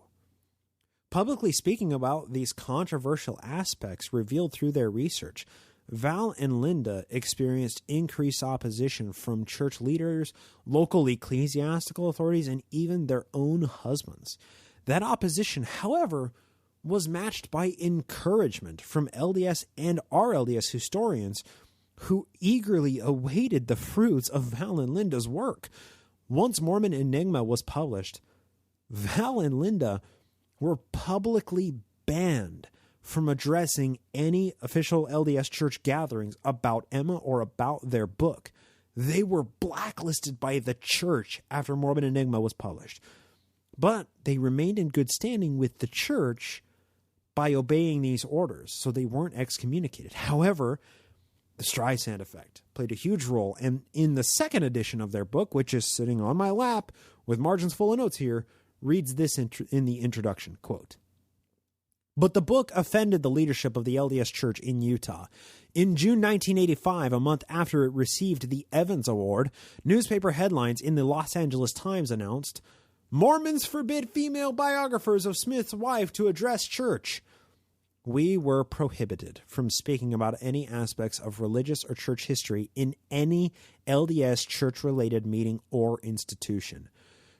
Publicly speaking about these controversial aspects revealed through their research, Val and Linda experienced increased opposition from church leaders, local ecclesiastical authorities, and even their own husbands. That opposition, however, was matched by encouragement from LDS and RLDS historians who eagerly awaited the fruits of Val and Linda's work. Once Mormon Enigma was published, Val and Linda were publicly banned from addressing any official LDS church gatherings about Emma or about their book. They were blacklisted by the church after Mormon Enigma was published. But they remained in good standing with the church by obeying these orders, so they weren't excommunicated. However, the Streisand effect played a huge role, and in the second edition of their book, which is sitting on my lap with margins full of notes here, reads this in the introduction, quote, "But the book offended the leadership of the LDS Church in Utah. In June 1985, a month after it received the Evans Award, newspaper headlines in the Los Angeles Times announced, 'Mormons forbid female biographers of Smith's wife to address church.' We were prohibited from speaking about any aspects of religious or church history in any LDS church-related meeting or institution.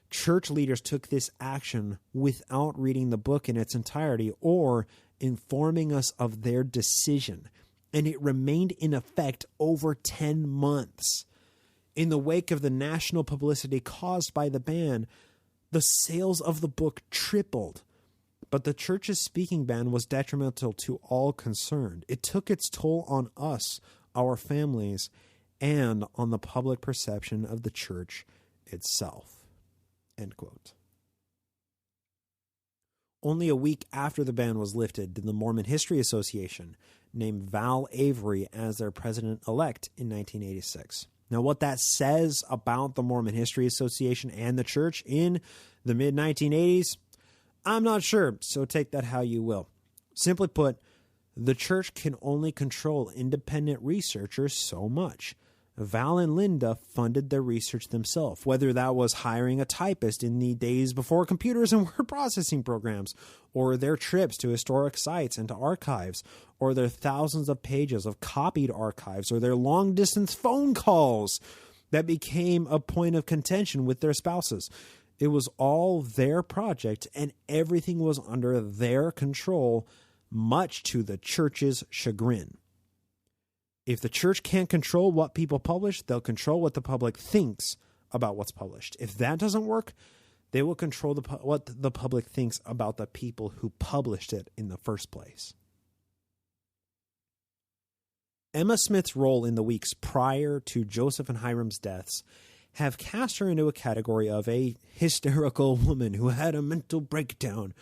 Church leaders took this action without reading the book in its entirety or informing us of their decision, and it remained in effect over 10 months. In the wake of the national publicity caused by the ban, the sales of the book tripled, but the church's speaking ban was detrimental to all concerned. It took its toll on us, our families, and on the public perception of the church itself." End quote. Only a week after the ban was lifted did the Mormon History Association name Val Avery as their president-elect in 1986. Now, what that says about the Mormon History Association and the church in the mid-1980s, I'm not sure, so take that how you will. Simply put, the church can only control independent researchers so much. Val and Linda funded their research themselves, whether that was hiring a typist in the days before computers and word processing programs, or their trips to historic sites and to archives, or their thousands of pages of copied archives, or their long-distance phone calls that became a point of contention with their spouses. It was all their project, and everything was under their control, much to the church's chagrin. If the church can't control what people publish, they'll control what the public thinks about what's published. If that doesn't work, They will control what the public thinks about the people who published it in the first place. Emma Smith's role in the weeks prior to Joseph and Hyrum's deaths have cast her into a category of a hysterical woman who had a mental breakdown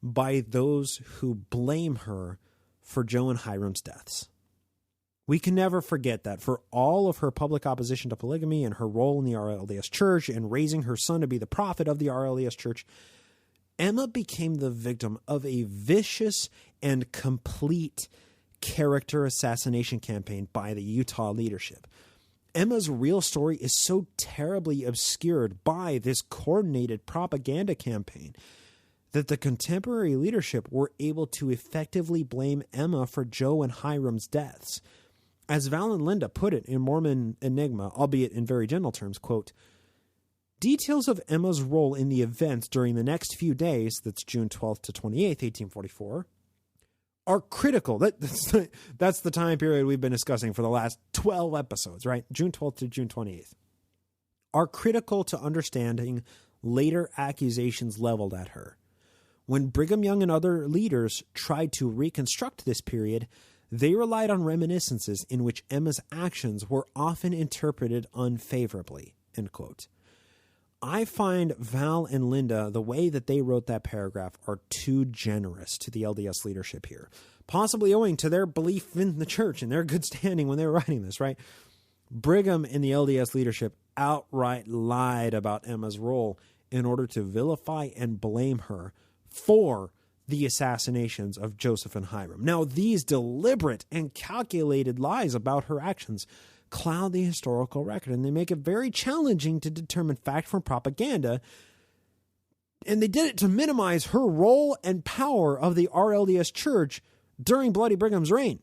by those who blame her for Joe and Hyrum's deaths. We can never forget that for all of her public opposition to polygamy and her role in the RLDS Church and raising her son to be the prophet of the RLDS Church, Emma became the victim of a vicious and complete character assassination campaign by the Utah leadership. Emma's real story is so terribly obscured by this coordinated propaganda campaign that the contemporary leadership were able to effectively blame Emma for Joe and Hyrum's deaths. As Val and Linda put it in Mormon Enigma, albeit in very gentle terms, quote, "Details of Emma's role in the events during the next few days," that's June 12th to 28th, 1844, "are critical." That's the time period we've been discussing for the last 12 episodes, right? June 12th to June 28th. "Are critical to understanding later accusations leveled at her. When Brigham Young and other leaders tried to reconstruct this period, they relied on reminiscences in which Emma's actions were often interpreted unfavorably," end quote. I find Val and Linda, the way that they wrote that paragraph, are too generous to the LDS leadership here, possibly owing to their belief in the church and their good standing when they were writing this, right? Brigham and the LDS leadership outright lied about Emma's role in order to vilify and blame her for the assassinations of Joseph and Hyrum. Now, these deliberate and calculated lies about her actions cloud the historical record, and they make it very challenging to determine fact from propaganda. And they did it to minimize her role and power of the RLDS Church during Bloody Brigham's reign.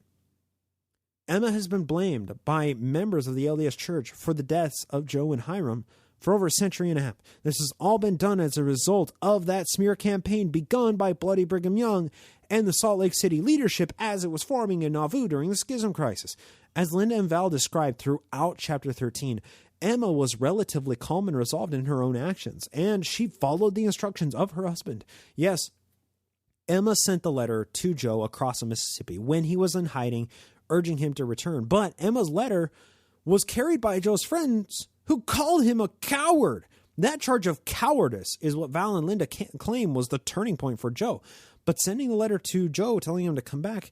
Emma has been blamed by members of the LDS Church for the deaths of Joe and Hyrum for over a century and a half. This has all been done as a result of that smear campaign begun by Bloody Brigham Young and the Salt Lake City leadership as it was forming in Nauvoo during the Schism crisis. As Linda and Val described throughout Chapter 13, Emma was relatively calm and resolved in her own actions, and she followed the instructions of her husband. Yes, Emma sent the letter to Joe across the Mississippi when he was in hiding, urging him to return. But Emma's letter was carried by Joe's friends who called him a coward. That charge of cowardice is what Val and Linda claim was the turning point for Joe. But sending the letter to Joe telling him to come back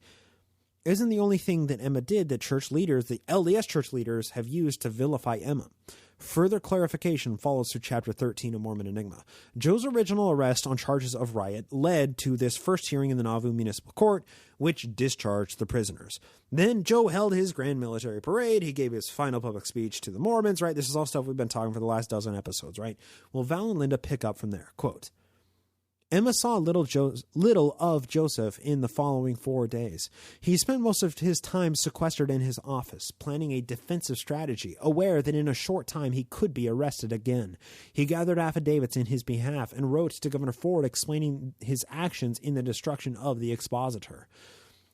isn't the only thing that Emma did that church leaders, the LDS church leaders, have used to vilify Emma. Further clarification follows through Chapter 13 of Mormon Enigma. Joe's original arrest on charges of riot led to this first hearing in the Nauvoo Municipal Court, which discharged the prisoners. Then Joe held his grand military parade. He gave his final public speech to the Mormons, right? This is all stuff we've been talking for the last dozen episodes, right? Well, Val and Linda pick up from there. Quote, "Emma saw little of Joseph in the following 4 days. He spent most of his time sequestered in his office, planning a defensive strategy, aware that in a short time he could be arrested again. He gathered affidavits in his behalf and wrote to Governor Ford explaining his actions in the destruction of the expositor.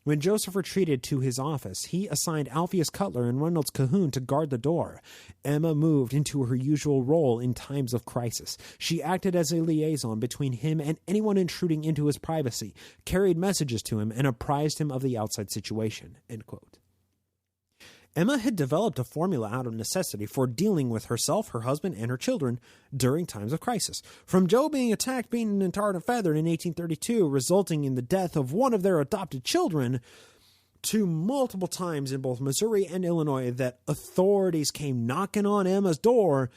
When Joseph retreated to his office, he assigned Alpheus Cutler and Reynolds Cahoon to guard the door. Emma moved into her usual role in times of crisis. She acted as a liaison between him and anyone intruding into his privacy, carried messages to him, and apprised him of the outside situation." End quote. Emma had developed a formula out of necessity for dealing with herself, her husband, and her children during times of crisis. From Joe being attacked, beaten, and tarred and feathered in 1832, resulting in the death of one of their adopted children, to multiple times in both Missouri and Illinois that authorities came knocking on Emma's door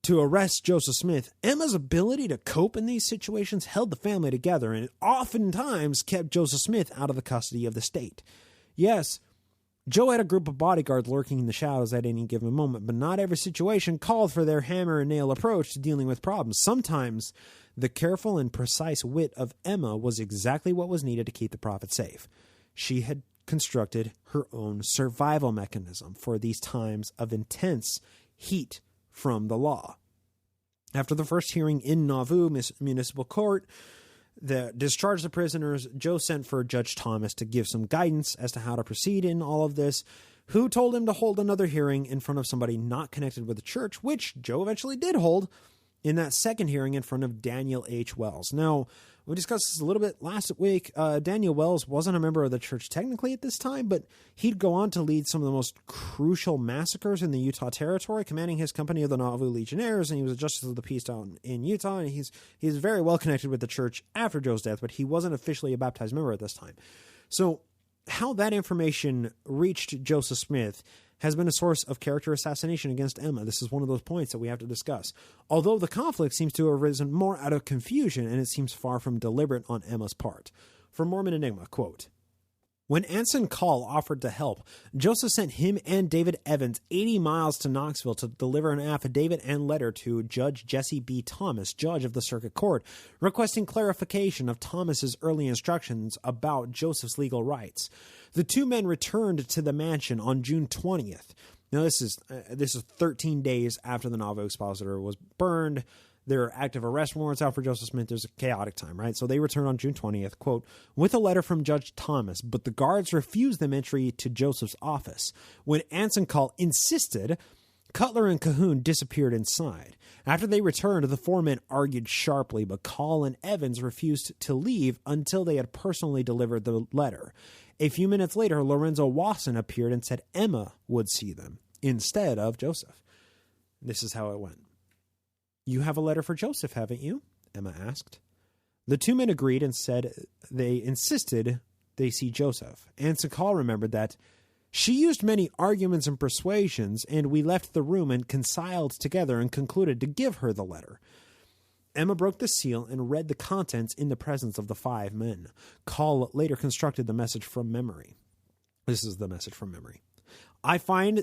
to arrest Joseph Smith, Emma's ability to cope in these situations held the family together and oftentimes kept Joseph Smith out of the custody of the state. Yes, Joe had a group of bodyguards lurking in the shadows at any given moment, but not every situation called for their hammer and nail approach to dealing with problems. Sometimes the careful and precise wit of Emma was exactly what was needed to keep the prophet safe. She had constructed her own survival mechanism for these times of intense heat from the law. After the first hearing in Nauvoo Municipal Court, that discharged the prisoners, Joe sent for Judge Thomas to give some guidance as to how to proceed in all of this, who told him to hold another hearing in front of somebody not connected with the church, which Joe eventually did hold, in that second hearing in front of Daniel H. Wells. Now, we discussed this a little bit last week. Daniel Wells wasn't a member of the church technically at this time, but he'd go on to lead some of the most crucial massacres in the Utah Territory, commanding his company of the Nauvoo Legionnaires, and he was a justice of the peace down in Utah, and he's very well connected with the church after Joe's death, but he wasn't officially a baptized member at this time. So how that information reached Joseph Smith has been a source of character assassination against Emma. This is one of those points that we have to discuss. Although the conflict seems to have arisen more out of confusion, and it seems far from deliberate on Emma's part. From Mormon Enigma, quote, "When Anson Call offered to help, Joseph sent him and David Evans 80 miles to Knoxville to deliver an affidavit and letter to Judge Jesse B. Thomas, judge of the circuit court, requesting clarification of Thomas's early instructions about Joseph's legal rights. The two men returned to the mansion on June 20th. Now, this is 13 days after the Nauvoo expositor was burned. There are active arrest warrants out for Joseph Smith. There's a chaotic time, right? So they returned on June 20th, quote, with a letter from Judge Thomas, but the guards refused them entry to Joseph's office. When Anson Call insisted, Cutler and Cahoon disappeared inside. After they returned, the four men argued sharply, but Call and Evans refused to leave until they had personally delivered the letter. A few minutes later, Lorenzo Wasson appeared and said Emma would see them instead of Joseph. This is how it went. You have a letter for Joseph, haven't you? Emma asked. The two men agreed and said they insisted they see Joseph. Anson Call remembered that she used many arguments and persuasions, and we left the room and conciled together and concluded to give her the letter. Emma broke the seal and read the contents in the presence of the five men. Call later constructed the message from memory. This is the message from memory.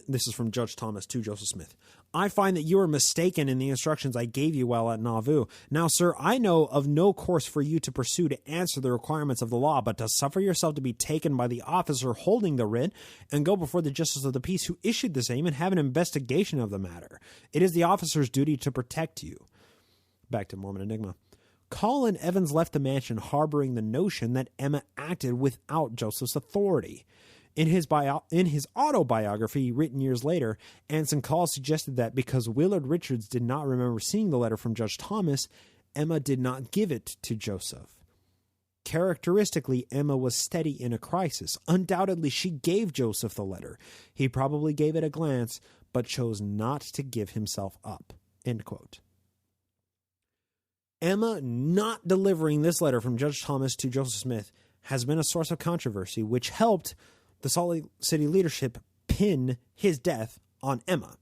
This is from Judge Thomas to Joseph Smith. I find that you are mistaken in the instructions I gave you while at Nauvoo. Now, sir, I know of no course for you to pursue to answer the requirements of the law, but to suffer yourself to be taken by the officer holding the writ and go before the justice of the peace who issued the same and have an investigation of the matter. It is the officer's duty to protect you. Back to Mormon Enigma. Call and Evans left the mansion harboring the notion that Emma acted without Joseph's authority. In his autobiography, written years later, Anson Call suggested that because Willard Richards did not remember seeing the letter from Judge Thomas, Emma did not give it to Joseph. Characteristically, Emma was steady in a crisis. Undoubtedly, she gave Joseph the letter. He probably gave it a glance, but chose not to give himself up. End quote. Emma not delivering this letter from Judge Thomas to Joseph Smith has been a source of controversy, which helped the Salt Lake City leadership pin his death on Emma.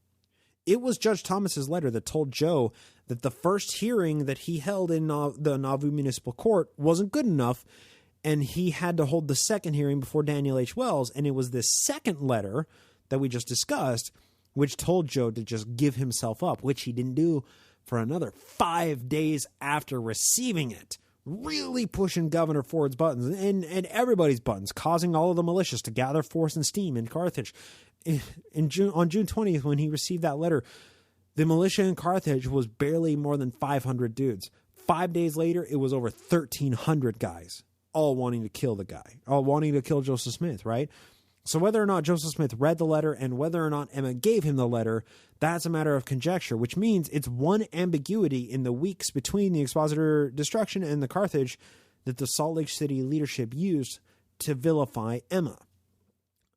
It was Judge Thomas's letter that told Joe that the first hearing that he held in the Nauvoo Municipal Court wasn't good enough, and he had to hold the second hearing before Daniel H. Wells, and it was this second letter that we just discussed which told Joe to just give himself up, which he didn't do for another 5 days after receiving it, really pushing Governor Ford's buttons and everybody's buttons, causing all of the militias to gather force and steam in Carthage. On June 20th, when he received that letter, the militia in Carthage was barely more than 500 dudes. 5 days later, it was over 1,300 guys, all wanting to kill the guy, all wanting to kill Joseph Smith, right? So whether or not Joseph Smith read the letter and whether or not Emma gave him the letter, that's a matter of conjecture, which means it's one ambiguity in the weeks between the expositor destruction and the Carthage that the Salt Lake City leadership used to vilify Emma.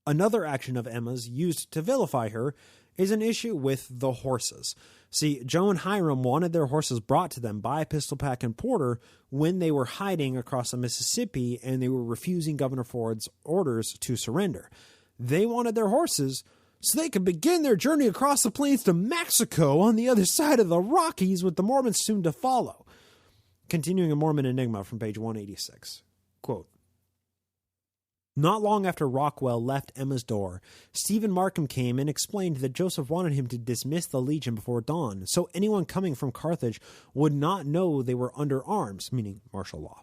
Another action of Emma's used to vilify her is an issue with the horses. See, Joe and Hyrum wanted their horses brought to them by Pistol Pack and Porter when they were hiding across the Mississippi and they were refusing Governor Ford's orders to surrender. They wanted their horses so they could begin their journey across the plains to Mexico on the other side of the Rockies, with the Mormons soon to follow. Continuing a Mormon Enigma from page 186. Quote, not long after Rockwell left Emma's door, Stephen Markham came and explained that Joseph wanted him to dismiss the legion before dawn, so anyone coming from Carthage would not know they were under arms, meaning martial law.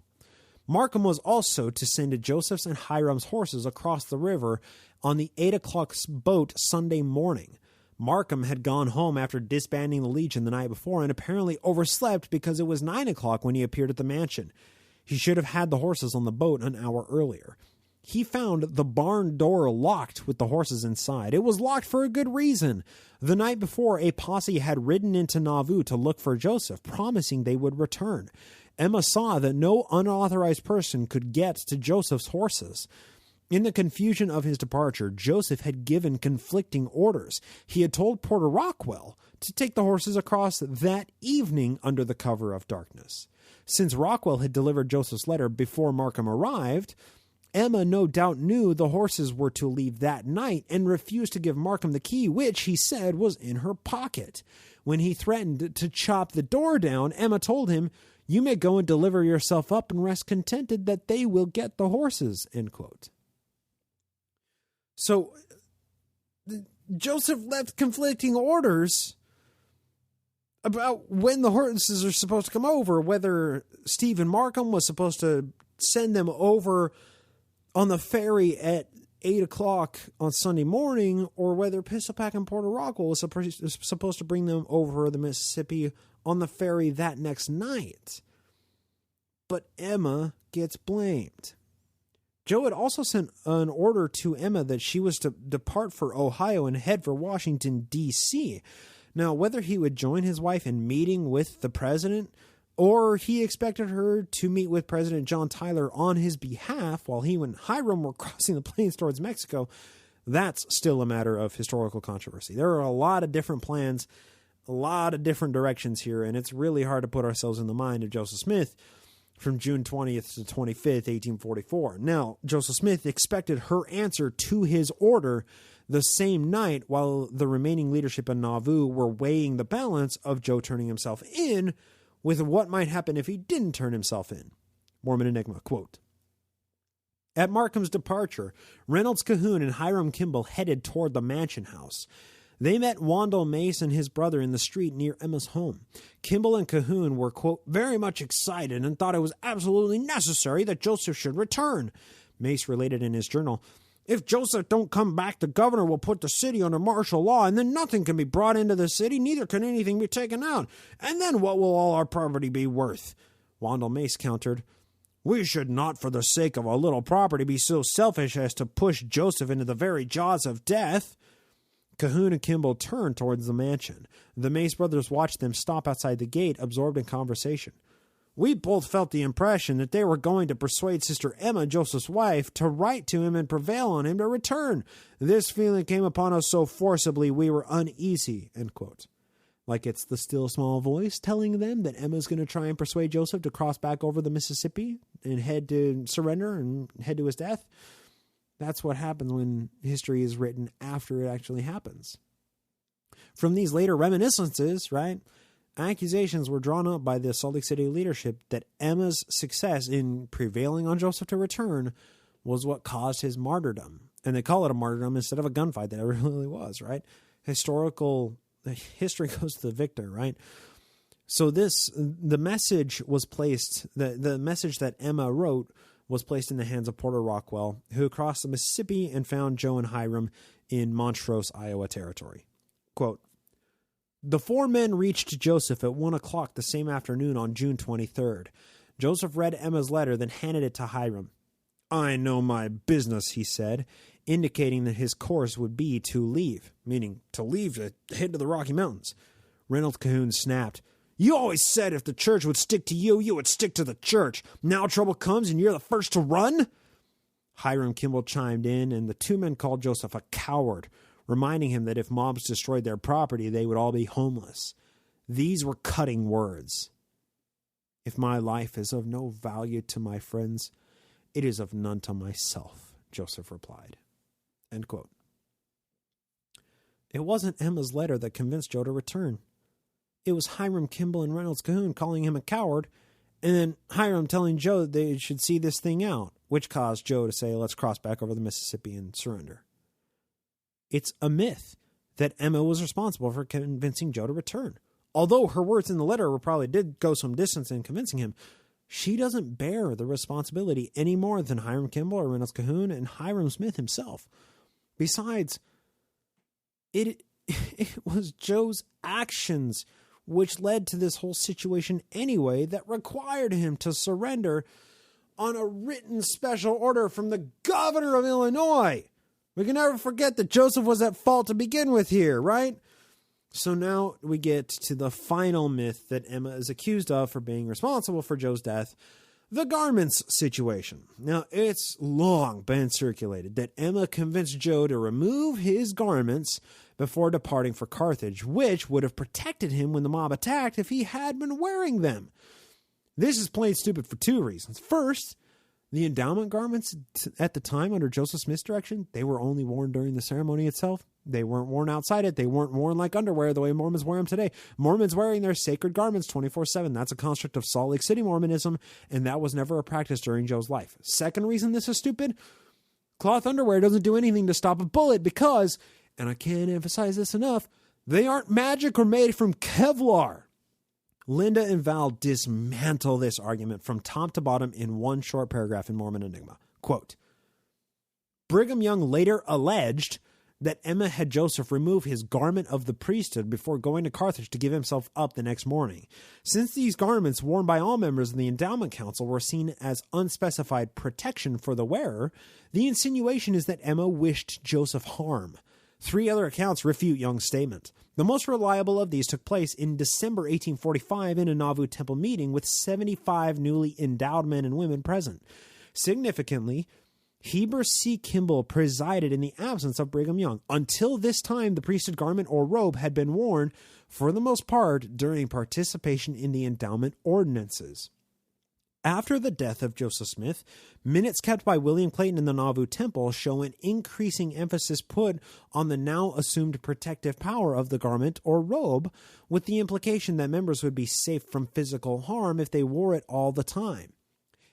Markham was also to send Joseph's and Hyrum's horses across the river on the 8 o'clock boat Sunday morning. Markham had gone home after disbanding the legion the night before and apparently overslept because it was 9 o'clock when he appeared at the mansion. He should have had the horses on the boat an hour earlier. he found the barn door locked with the horses inside. It was locked for a good reason. The night before, a posse had ridden into Nauvoo to look for Joseph, promising they would return. Emma saw that no unauthorized person could get to Joseph's horses. In the confusion of his departure, Joseph had given conflicting orders. He had told Porter Rockwell to take the horses across that evening under the cover of darkness. Since Rockwell had delivered Joseph's letter before Markham arrived, Emma no doubt knew the horses were to leave that night and refused to give Markham the key, which, he said, was in her pocket. When he threatened to chop the door down, Emma told him, "You may go and deliver yourself up and rest contented that they will get the horses," end quote. So Joseph left conflicting orders about when the horses are supposed to come over, whether Stephen Markham was supposed to send them over on the ferry at 8 o'clock on Sunday morning, or whether Pistolpack and Porter Rockwell was supposed to bring them over the Mississippi on the ferry that next night. But Emma gets blamed. Joe had also sent an order to Emma that she was to depart for Ohio and head for Washington, D.C. Now, whether he would join his wife in meeting with the president, or he expected her to meet with President John Tyler on his behalf while he and Hyrum were crossing the plains towards Mexico, that's still a matter of historical controversy. There are a lot of different plans, a lot of different directions here, and it's really hard to put ourselves in the mind of Joseph Smith from June 20th to 25th, 1844. Now, Joseph Smith expected her answer to his order the same night while the remaining leadership in Nauvoo were weighing the balance of Joe turning himself in with what might happen if he didn't turn himself in. Mormon Enigma, quote, "At Markham's departure, Reynolds Cahoon and Hyrum Kimball headed toward the mansion house. They met Wandle Mace and his brother in the street near Emma's home. Kimball and Cahoon were, quote, very much excited and thought it was absolutely necessary that Joseph should return. Mace related in his journal, "If Joseph don't come back, the governor will put the city under martial law, and then nothing can be brought into the city, neither can anything be taken out. And then what will all our property be worth?" Wandle Mace countered, "We should not, for the sake of a little property, be so selfish as to push Joseph into the very jaws of death." Cahoon and Kimball turned towards the mansion. The Mace brothers watched them stop outside the gate, absorbed in conversation. "We both felt the impression that they were going to persuade Sister Emma, Joseph's wife, to write to him and prevail on him to return. This feeling came upon us so forcibly we were uneasy," end quote. Like it's the still small voice telling them that Emma's going to try and persuade Joseph to cross back over the Mississippi and head to surrender and head to his death. That's what happens when history is written after it actually happens. From these later reminiscences, right, accusations were drawn up by the Salt Lake City leadership that Emma's success in prevailing on Joseph to return was what caused his martyrdom. And they call it a martyrdom instead of a gunfight that it really was, right? History goes to the victor, right? So the message was placed, the message that Emma wrote was placed in the hands of Porter Rockwell, who crossed the Mississippi and found Joe and Hyrum in Montrose, Iowa territory. Quote, "The four men reached Joseph at 1 o'clock the same afternoon on June 23rd. Joseph read Emma's letter, then handed it to Hyrum. 'I know my business,' he said, indicating that his course would be to leave, meaning to leave to head to the Rocky Mountains. Reynolds Cahoon snapped, 'You always said if the church would stick to you, you would stick to the church. Now trouble comes and you're the first to run?' Hyrum Kimball chimed in, and the two men called Joseph a coward, reminding him that if mobs destroyed their property, they would all be homeless. These were cutting words. 'If my life is of no value to my friends, it is of none to myself,' Joseph replied." End quote. It wasn't Emma's letter that convinced Joe to return. It was Hyrum Kimball and Reynolds Cahoon calling him a coward, and then Hyrum telling Joe that they should see this thing out, which caused Joe to say, "Let's cross back over the Mississippi and surrender." It's a myth that Emma was responsible for convincing Joe to return. Although her words in the letter probably did go some distance in convincing him, she doesn't bear the responsibility any more than Hyrum Kimball or Reynolds Cahoon and Hyrum Smith himself. Besides, it was Joe's actions which led to this whole situation anyway that required him to surrender on a written special order from the governor of Illinois. We can never forget that Joseph was at fault to begin with here, right? So now we get to the final myth that Emma is accused of for being responsible for Joe's death, the garments situation. Now, it's long been circulated that Emma convinced Joe to remove his garments before departing for Carthage, which would have protected him when the mob attacked if he had been wearing them. This is plain stupid for two reasons. First, the endowment garments at the time under Joseph Smith's direction, they were only worn during the ceremony itself. They weren't worn outside it. They weren't worn like underwear the way Mormons wear them today. Mormons wearing their sacred garments 24/7. That's a construct of Salt Lake City Mormonism, and that was never a practice during Joe's life. Second reason this is stupid, cloth underwear doesn't do anything to stop a bullet because, and I can't emphasize this enough, they aren't magic or made from Kevlar. Linda and Val dismantle this argument from top to bottom in one short paragraph in Mormon Enigma. Quote, Brigham Young later alleged that Emma had Joseph remove his garment of the priesthood before going to Carthage to give himself up the next morning. Since these garments worn by all members of the Endowment Council were seen as unspecified protection for the wearer, the insinuation is that Emma wished Joseph harm. 3 other accounts refute Young's statement. The most reliable of these took place in December 1845 in a Nauvoo temple meeting with 75 newly endowed men and women present. Significantly, Heber C. Kimball presided in the absence of Brigham Young. Until this time, the priesthood garment or robe had been worn, for the most part, during participation in the endowment ordinances. After the death of Joseph Smith, minutes kept by William Clayton in the Nauvoo Temple show an increasing emphasis put on the now assumed protective power of the garment or robe, with the implication that members would be safe from physical harm if they wore it all the time.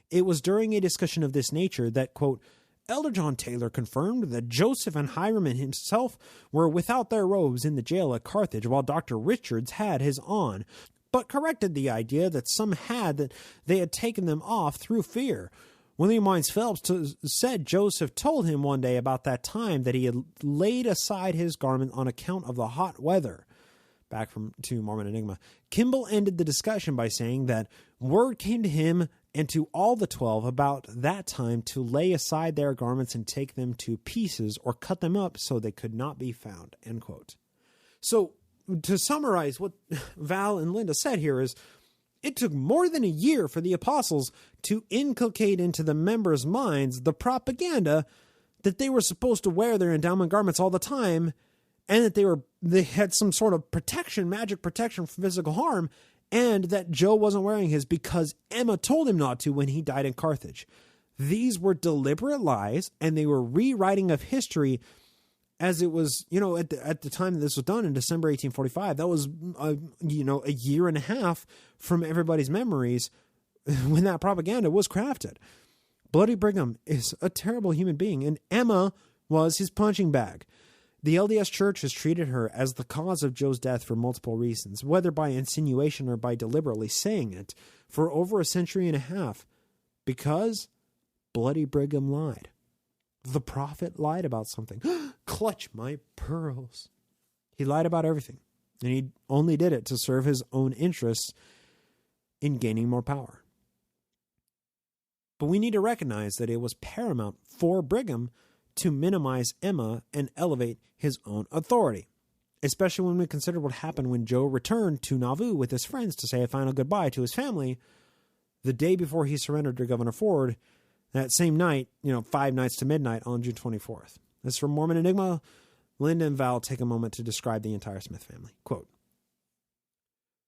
It was during a discussion of this nature that, quote, Elder John Taylor confirmed that Joseph and Hyrum and himself were without their robes in the jail at Carthage, while Dr. Richards had his on, but corrected the idea that some had that they had taken them off through fear. William Wines Phelps said Joseph told him one day about that time that he had laid aside his garment on account of the hot weather. Back to Mormon Enigma. Kimball ended the discussion by saying that word came to him and to all the 12 about that time to lay aside their garments and take them to pieces or cut them up so they could not be found, end quote. So, to summarize what Val and Linda said here is, it took more than a year for the apostles to inculcate into the members' minds the propaganda that they were supposed to wear their endowment garments all the time, and that they had some sort of protection, magic protection from physical harm, and that Joe wasn't wearing his because Emma told him not to when he died in Carthage. These were deliberate lies, and they were rewriting of history as it was, at the time that this was done in December 1845. That was, a year and a half from everybody's memories when that propaganda was crafted. Bloody Brigham is a terrible human being, and Emma was his punching bag. The LDS Church has treated her as the cause of Joe's death for multiple reasons, whether by insinuation or by deliberately saying it, for over a century and a half, because Bloody Brigham lied. The prophet lied about something. Clutch my pearls. He lied about everything, and he only did it to serve his own interests in gaining more power. But we need to recognize that it was paramount for Brigham to minimize Emma and elevate his own authority, especially when we consider what happened when Joe returned to Nauvoo with his friends to say a final goodbye to his family the day before he surrendered to Governor Ford that same night, 5 nights to midnight on June 24th. This is from Mormon Enigma. Linda and Val take a moment to describe the entire Smith family. Quote,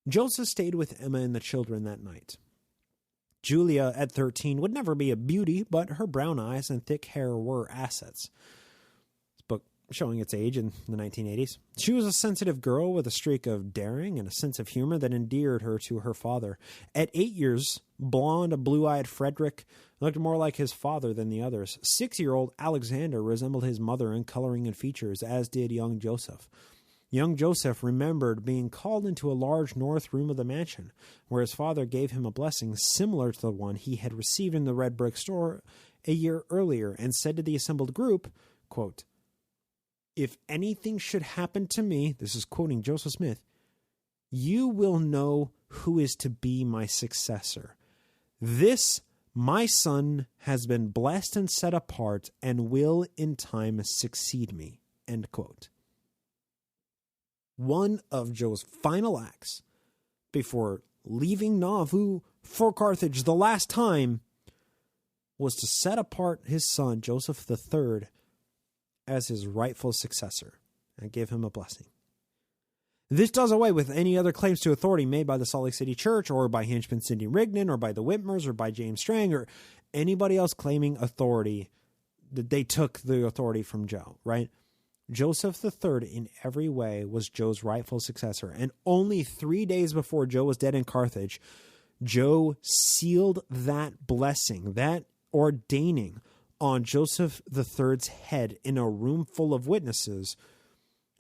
Joseph stayed with Emma and the children that night. Julia, at 13, would never be a beauty, but her brown eyes and thick hair were assets. This book showing its age in the 1980s. She was a sensitive girl with a streak of daring and a sense of humor that endeared her to her father. At 8 years, blonde, blue-eyed Frederick looked more like his father than the others. 6-year-old Alexander resembled his mother in coloring and features, as did young Joseph. Young Joseph remembered being called into a large north room of the mansion, where his father gave him a blessing similar to the one he had received in the red brick store a year earlier, and said to the assembled group, quote, If anything should happen to me, this is quoting Joseph Smith, you will know who is to be my successor. This My son has been blessed and set apart and will in time succeed me. End quote. One of Joe's final acts before leaving Nauvoo for Carthage the last time was to set apart his son, Joseph III, as his rightful successor and give him a blessing. This does away with any other claims to authority made by the Salt Lake City Church or by henchman Sidney Rigdon or by the Whitmers or by James Strang or anybody else claiming authority, that they took the authority from Joe, right? Joseph III in every way was Joe's rightful successor. And only 3 days before Joe was dead in Carthage, Joe sealed that blessing, that ordaining on Joseph III's head in a room full of witnesses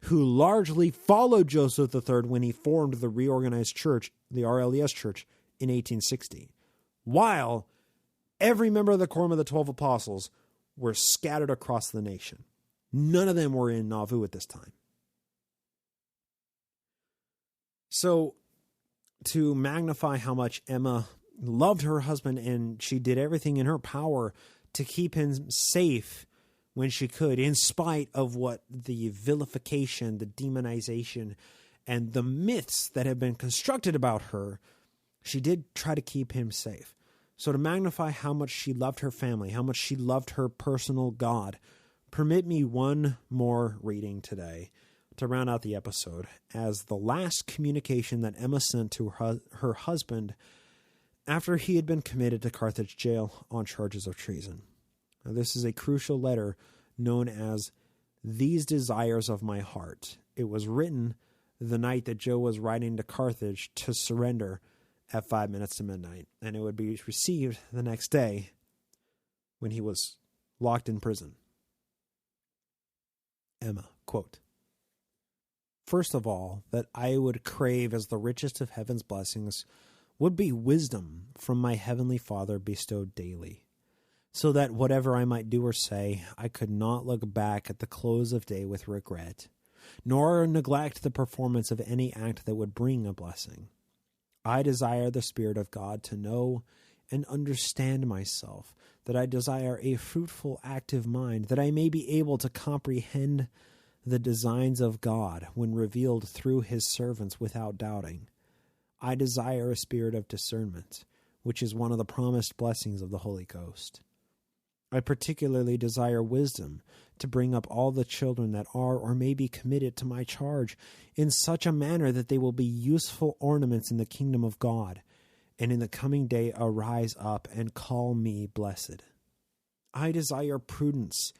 who largely followed Joseph III when he formed the reorganized church, the RLES church, in 1860, while every member of the Quorum of the 12 Apostles were scattered across the nation. None of them were in Nauvoo at this time. So, to magnify how much Emma loved her husband and she did everything in her power to keep him safe when she could, in spite of what the vilification, the demonization, and the myths that have been constructed about her, she did try to keep him safe. So to magnify how much she loved her family, how much she loved her personal God, permit me one more reading today to round out the episode as the last communication that Emma sent to her husband after he had been committed to Carthage Jail on charges of treason. Now, this is a crucial letter known as These Desires of My Heart. It was written the night that Joe was riding to Carthage to surrender at 5 minutes to midnight, and it would be received the next day when he was locked in prison. Emma, quote, "First of all, that I would crave as the richest of heaven's blessings would be wisdom from my heavenly Father bestowed daily, so that whatever I might do or say, I could not look back at the close of day with regret, nor neglect the performance of any act that would bring a blessing. I desire the Spirit of God to know and understand myself, that I desire a fruitful, active mind, that I may be able to comprehend the designs of God when revealed through his servants without doubting. I desire a spirit of discernment, which is one of the promised blessings of the Holy Ghost. I particularly desire wisdom to bring up all the children that are or may be committed to my charge in such a manner that they will be useful ornaments in the kingdom of God, and in the coming day arise up and call me blessed. I desire prudence,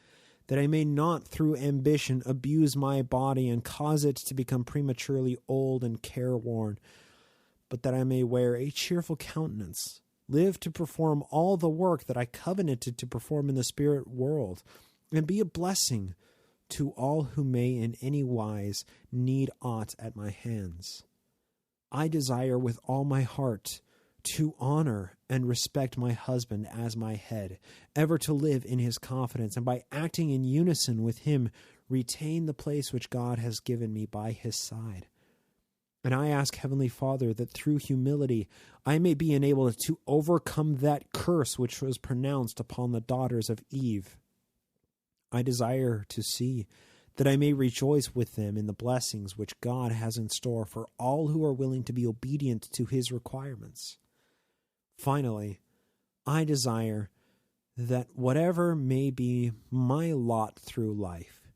that I may not through ambition abuse my body and cause it to become prematurely old and careworn, but that I may wear a cheerful countenance, live to perform all the work that I covenanted to perform in the spirit world, and be a blessing to all who may in any wise need aught at my hands. I desire with all my heart to honor and respect my husband as my head, ever to live in his confidence, and by acting in unison with him, retain the place which God has given me by his side. And I ask Heavenly Father that through humility I may be enabled to overcome that curse which was pronounced upon the daughters of Eve. I desire to see that I may rejoice with them in the blessings which God has in store for all who are willing to be obedient to his requirements. Finally, I desire that whatever may be my lot through life,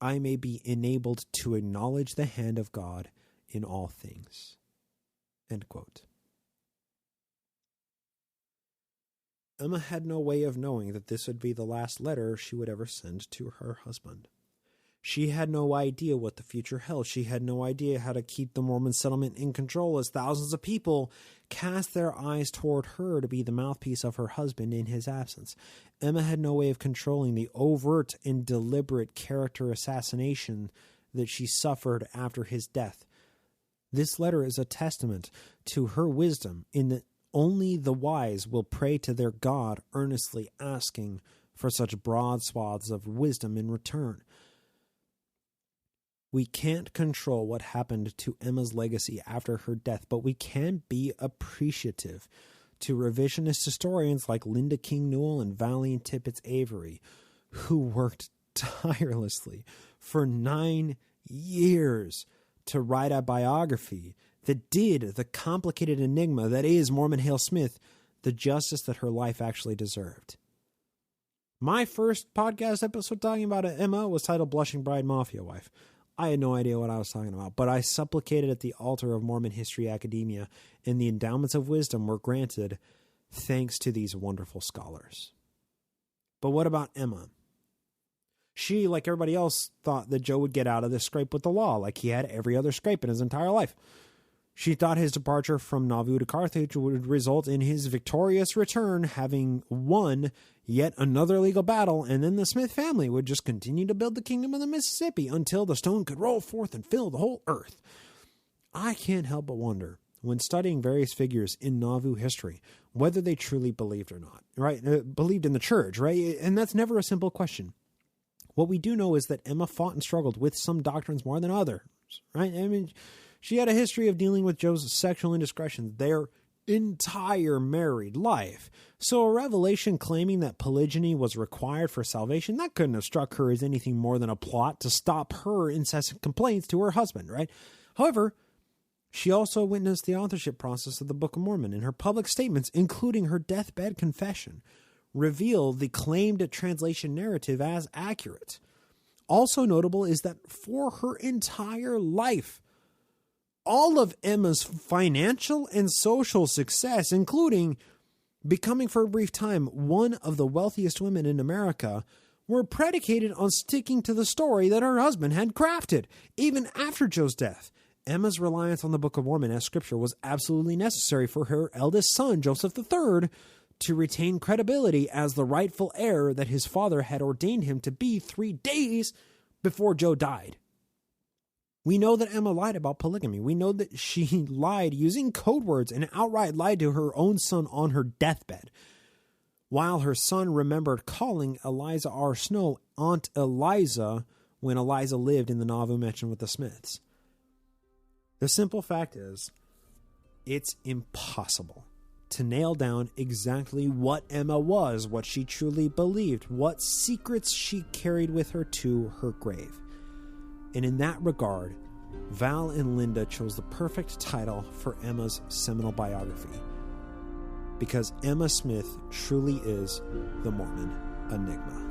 I may be enabled to acknowledge the hand of God in all things." End quote. Emma had no way of knowing that this would be the last letter she would ever send to her husband. She had no idea what the future held. She had no idea how to keep the Mormon settlement in control as thousands of people cast their eyes toward her to be the mouthpiece of her husband in his absence. Emma had no way of controlling the overt and deliberate character assassination that she suffered after his death. This letter is a testament to her wisdom in that only the wise will pray to their God, earnestly asking for such broad swaths of wisdom in return. We can't control what happened to Emma's legacy after her death, but we can be appreciative to revisionist historians like Linda King Newell and Valeen Tippets Avery, who worked tirelessly for 9 years to write a biography that did the complicated enigma that is Emma Hale Smith the justice that her life actually deserved. My first podcast episode talking about Emma was titled Blushing Bride Mafia Wife. I had no idea what I was talking about, but I supplicated at the altar of Mormon history academia, and the endowments of wisdom were granted thanks to these wonderful scholars. But what about Emma? She, like everybody else, thought that Joe would get out of this scrape with the law, like he had every other scrape in his entire life. She thought his departure from Nauvoo to Carthage would result in his victorious return, having won yet another legal battle, and then the Smith family would just continue to build the kingdom of the Mississippi until the stone could roll forth and fill the whole earth. I can't help but wonder, when studying various figures in Nauvoo history, whether they truly believed or not, right? Believed in the church, right? And that's never a simple question. What we do know is that Emma fought and struggled with some doctrines more than others, right? I mean, she had a history of dealing with Joe's sexual indiscretions their entire married life. So a revelation claiming that polygyny was required for salvation, that couldn't have struck her as anything more than a plot to stop her incessant complaints to her husband, right? However, she also witnessed the authorship process of the Book of Mormon, and her public statements, including her deathbed confession, reveal the claimed translation narrative as accurate. Also notable is that for her entire life, all of Emma's financial and social success, including becoming for a brief time one of the wealthiest women in America, were predicated on sticking to the story that her husband had crafted. Even after Joe's death, Emma's reliance on the Book of Mormon as scripture was absolutely necessary for her eldest son, Joseph III, to retain credibility as the rightful heir that his father had ordained him to be 3 days before Joe died. We know that Emma lied about polygamy. We know that she lied using code words and outright lied to her own son on her deathbed, while her son remembered calling Eliza R. Snow Aunt Eliza when Eliza lived in the Nauvoo mansion with the Smiths. The simple fact is, it's impossible to nail down exactly what Emma was, what she truly believed, what secrets she carried with her to her grave. And in that regard, Val and Linda chose the perfect title for Emma's seminal biography, because Emma Smith truly is the Mormon enigma.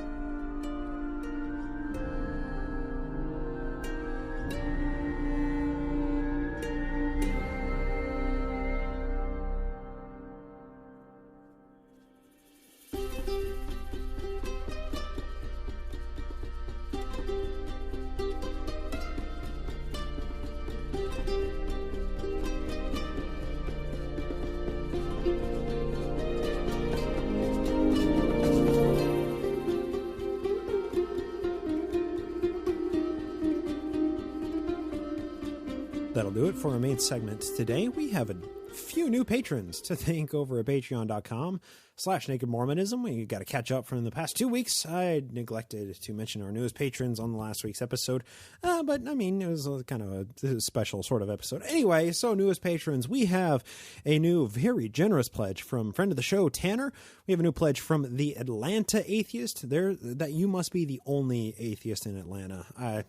That'll do it for our main segment today. We have a few new patrons to thank over at patreon.com/Naked Mormonism. We got to catch up from the past 2 weeks. I neglected to mention our newest patrons on the last week's episode, but I mean, it was kind of a special sort of episode. Anyway, so newest patrons, we have a new very generous pledge from friend of the show, Tanner. We have a new pledge from the Atlanta Atheist. That you must be the only atheist in Atlanta.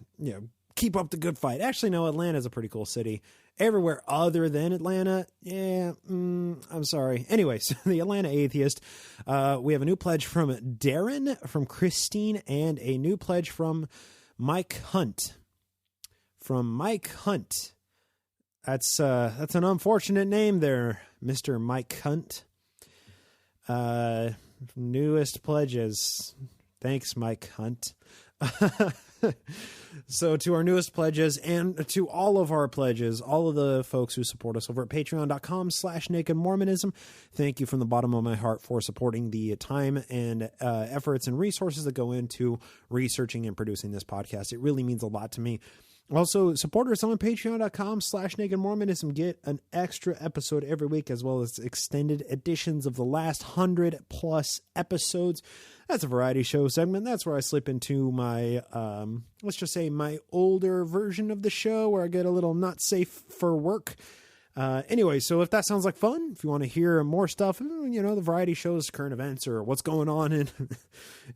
Keep up the good fight. Actually, no, Atlanta's a pretty cool city. Everywhere other than Atlanta, I'm sorry. Anyways, the Atlanta Atheist. We have a new pledge from Darren, from Christine, and a new pledge from Mike Hunt. From Mike Hunt. That's an unfortunate name there, Mr. Mike Hunt. Newest pledges. Thanks, Mike Hunt. So to our newest pledges and to all of our pledges, all of the folks who support us over at patreon.com/Naked Mormonism, thank you from the bottom of my heart for supporting the time and efforts and resources that go into researching and producing this podcast. It really means a lot to me. Also, supporters on patreon.com/Naked Mormonism get an extra episode every week, as well as extended editions of the last 100+ episodes. That's a variety show segment. That's where I slip into my, let's just say my older version of the show, where I get a little not safe for work. Anyway, so if that sounds like fun, if you want to hear more stuff, the variety shows, current events, or what's going on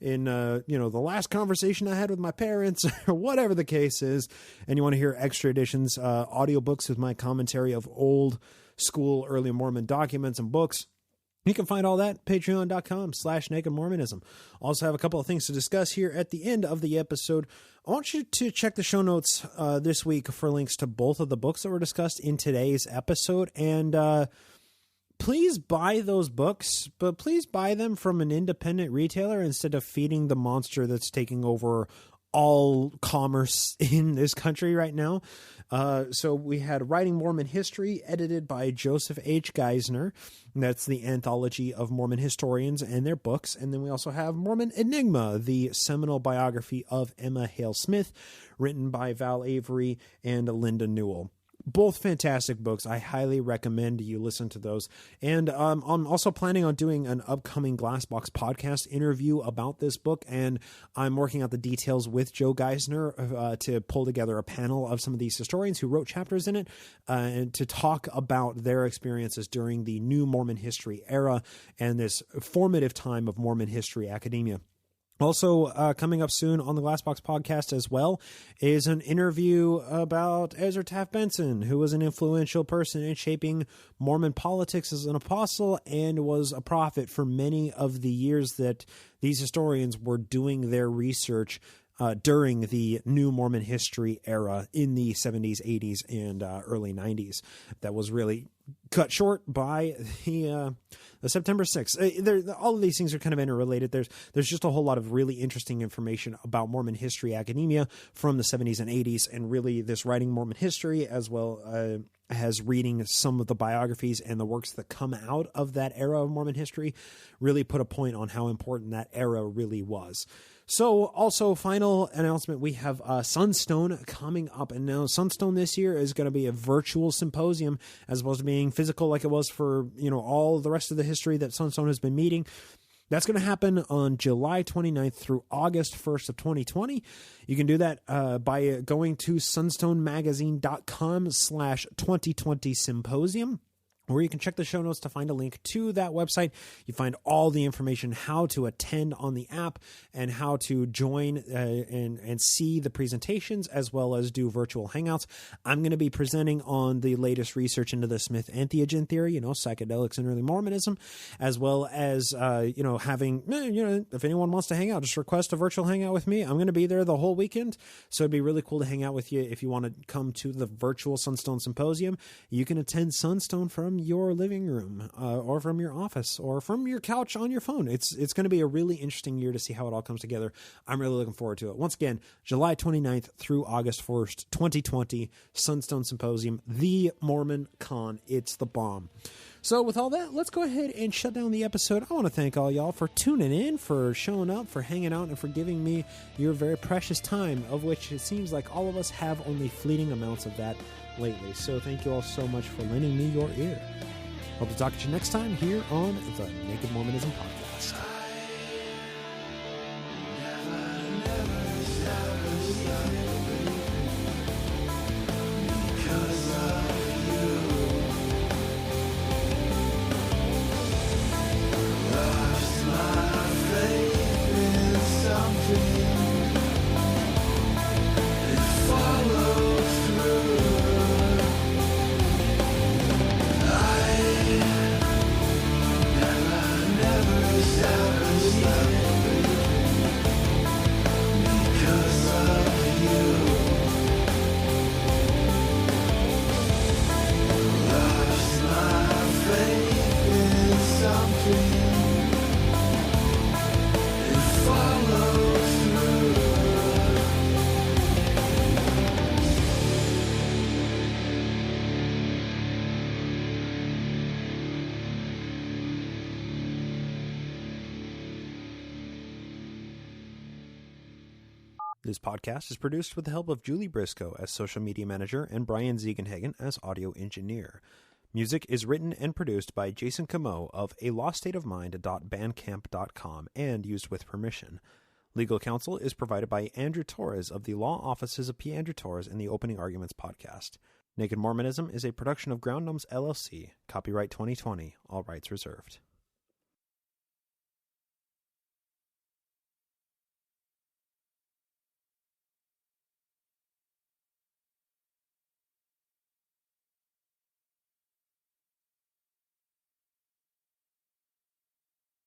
in the last conversation I had with my parents, or whatever the case is, and you want to hear extra editions, audiobooks with my commentary of old school early Mormon documents and books, you can find all that at patreon.com/nakedmormonism. Also have a couple of things to discuss here at the end of the episode. I want you to check the show notes this week for links to both of the books that were discussed in today's episode. And please buy those books, but please buy them from an independent retailer instead of feeding the monster that's taking over all commerce in this country right now. So we had Writing Mormon History, edited by Joseph H. Geisner. That's the anthology of Mormon historians and their books. And then we also have Mormon Enigma, the seminal biography of Emma Hale Smith, written by Val Avery and Linda Newell. Both fantastic books. I highly recommend you listen to those. And I'm also planning on doing an upcoming Glassbox podcast interview about this book, and I'm working out the details with Joe Geisner to pull together a panel of some of these historians who wrote chapters in it and to talk about their experiences during the new Mormon history era and this formative time of Mormon history academia. Also, coming up soon on the Glassbox podcast as well is an interview about Ezra Taft Benson, who was an influential person in shaping Mormon politics as an apostle and was a prophet for many of the years that these historians were doing their research during the new Mormon history era in the 70s, 80s, and early 90s. That was really cut short by the September 6th. All of these things are kind of interrelated. There's just a whole lot of really interesting information about Mormon history academia from the 70s and 80s, and really this Writing Mormon History, as well as reading some of the biographies and the works that come out of that era of Mormon history, really put a point on how important that era really was. So also, final announcement, we have Sunstone coming up. And now Sunstone this year is going to be a virtual symposium as opposed to being physical like it was for, all the rest of the history that Sunstone has been meeting. That's going to happen on July 29th through August 1st of 2020. You can do that by going to sunstonemagazine.com/2020 symposium. Or you can check the show notes to find a link to that website. You find all the information, how to attend on the app and how to join and see the presentations, as well as do virtual hangouts. I'm going to be presenting on the latest research into the Smith entheogen theory, psychedelics and early Mormonism, as well as, having, if anyone wants to hang out, just request a virtual hangout with me. I'm going to be there the whole weekend. So it'd be really cool to hang out with you. If you want to come to the virtual Sunstone Symposium, you can attend Sunstone from your living room or from your office or from your couch on your phone. It's going to be a really interesting year to see how it all comes together. I'm really looking forward to it. Once again, July 29th through August 1st, 2020, Sunstone Symposium, the Mormon Con. It's the bomb. So with all that, let's go ahead and shut down the episode. I want to thank all y'all for tuning in, for showing up, for hanging out, and for giving me your very precious time, of which it seems like all of us have only fleeting amounts of that lately. So thank you all so much for lending me your ear. Hope to talk to you next time here on the Naked Mormonism Podcast. This podcast is produced with the help of Julie Briscoe as social media manager and Brian Ziegenhagen as audio engineer. Music is written and produced by Jason Camo of aloststateofmind.bandcamp.com and used with permission. Legal counsel is provided by Andrew Torres of the Law Offices of P. Andrew Torres and the Opening Arguments podcast. Naked Mormonism is a production of Ground Gnomes LLC. Copyright 2020. All rights reserved.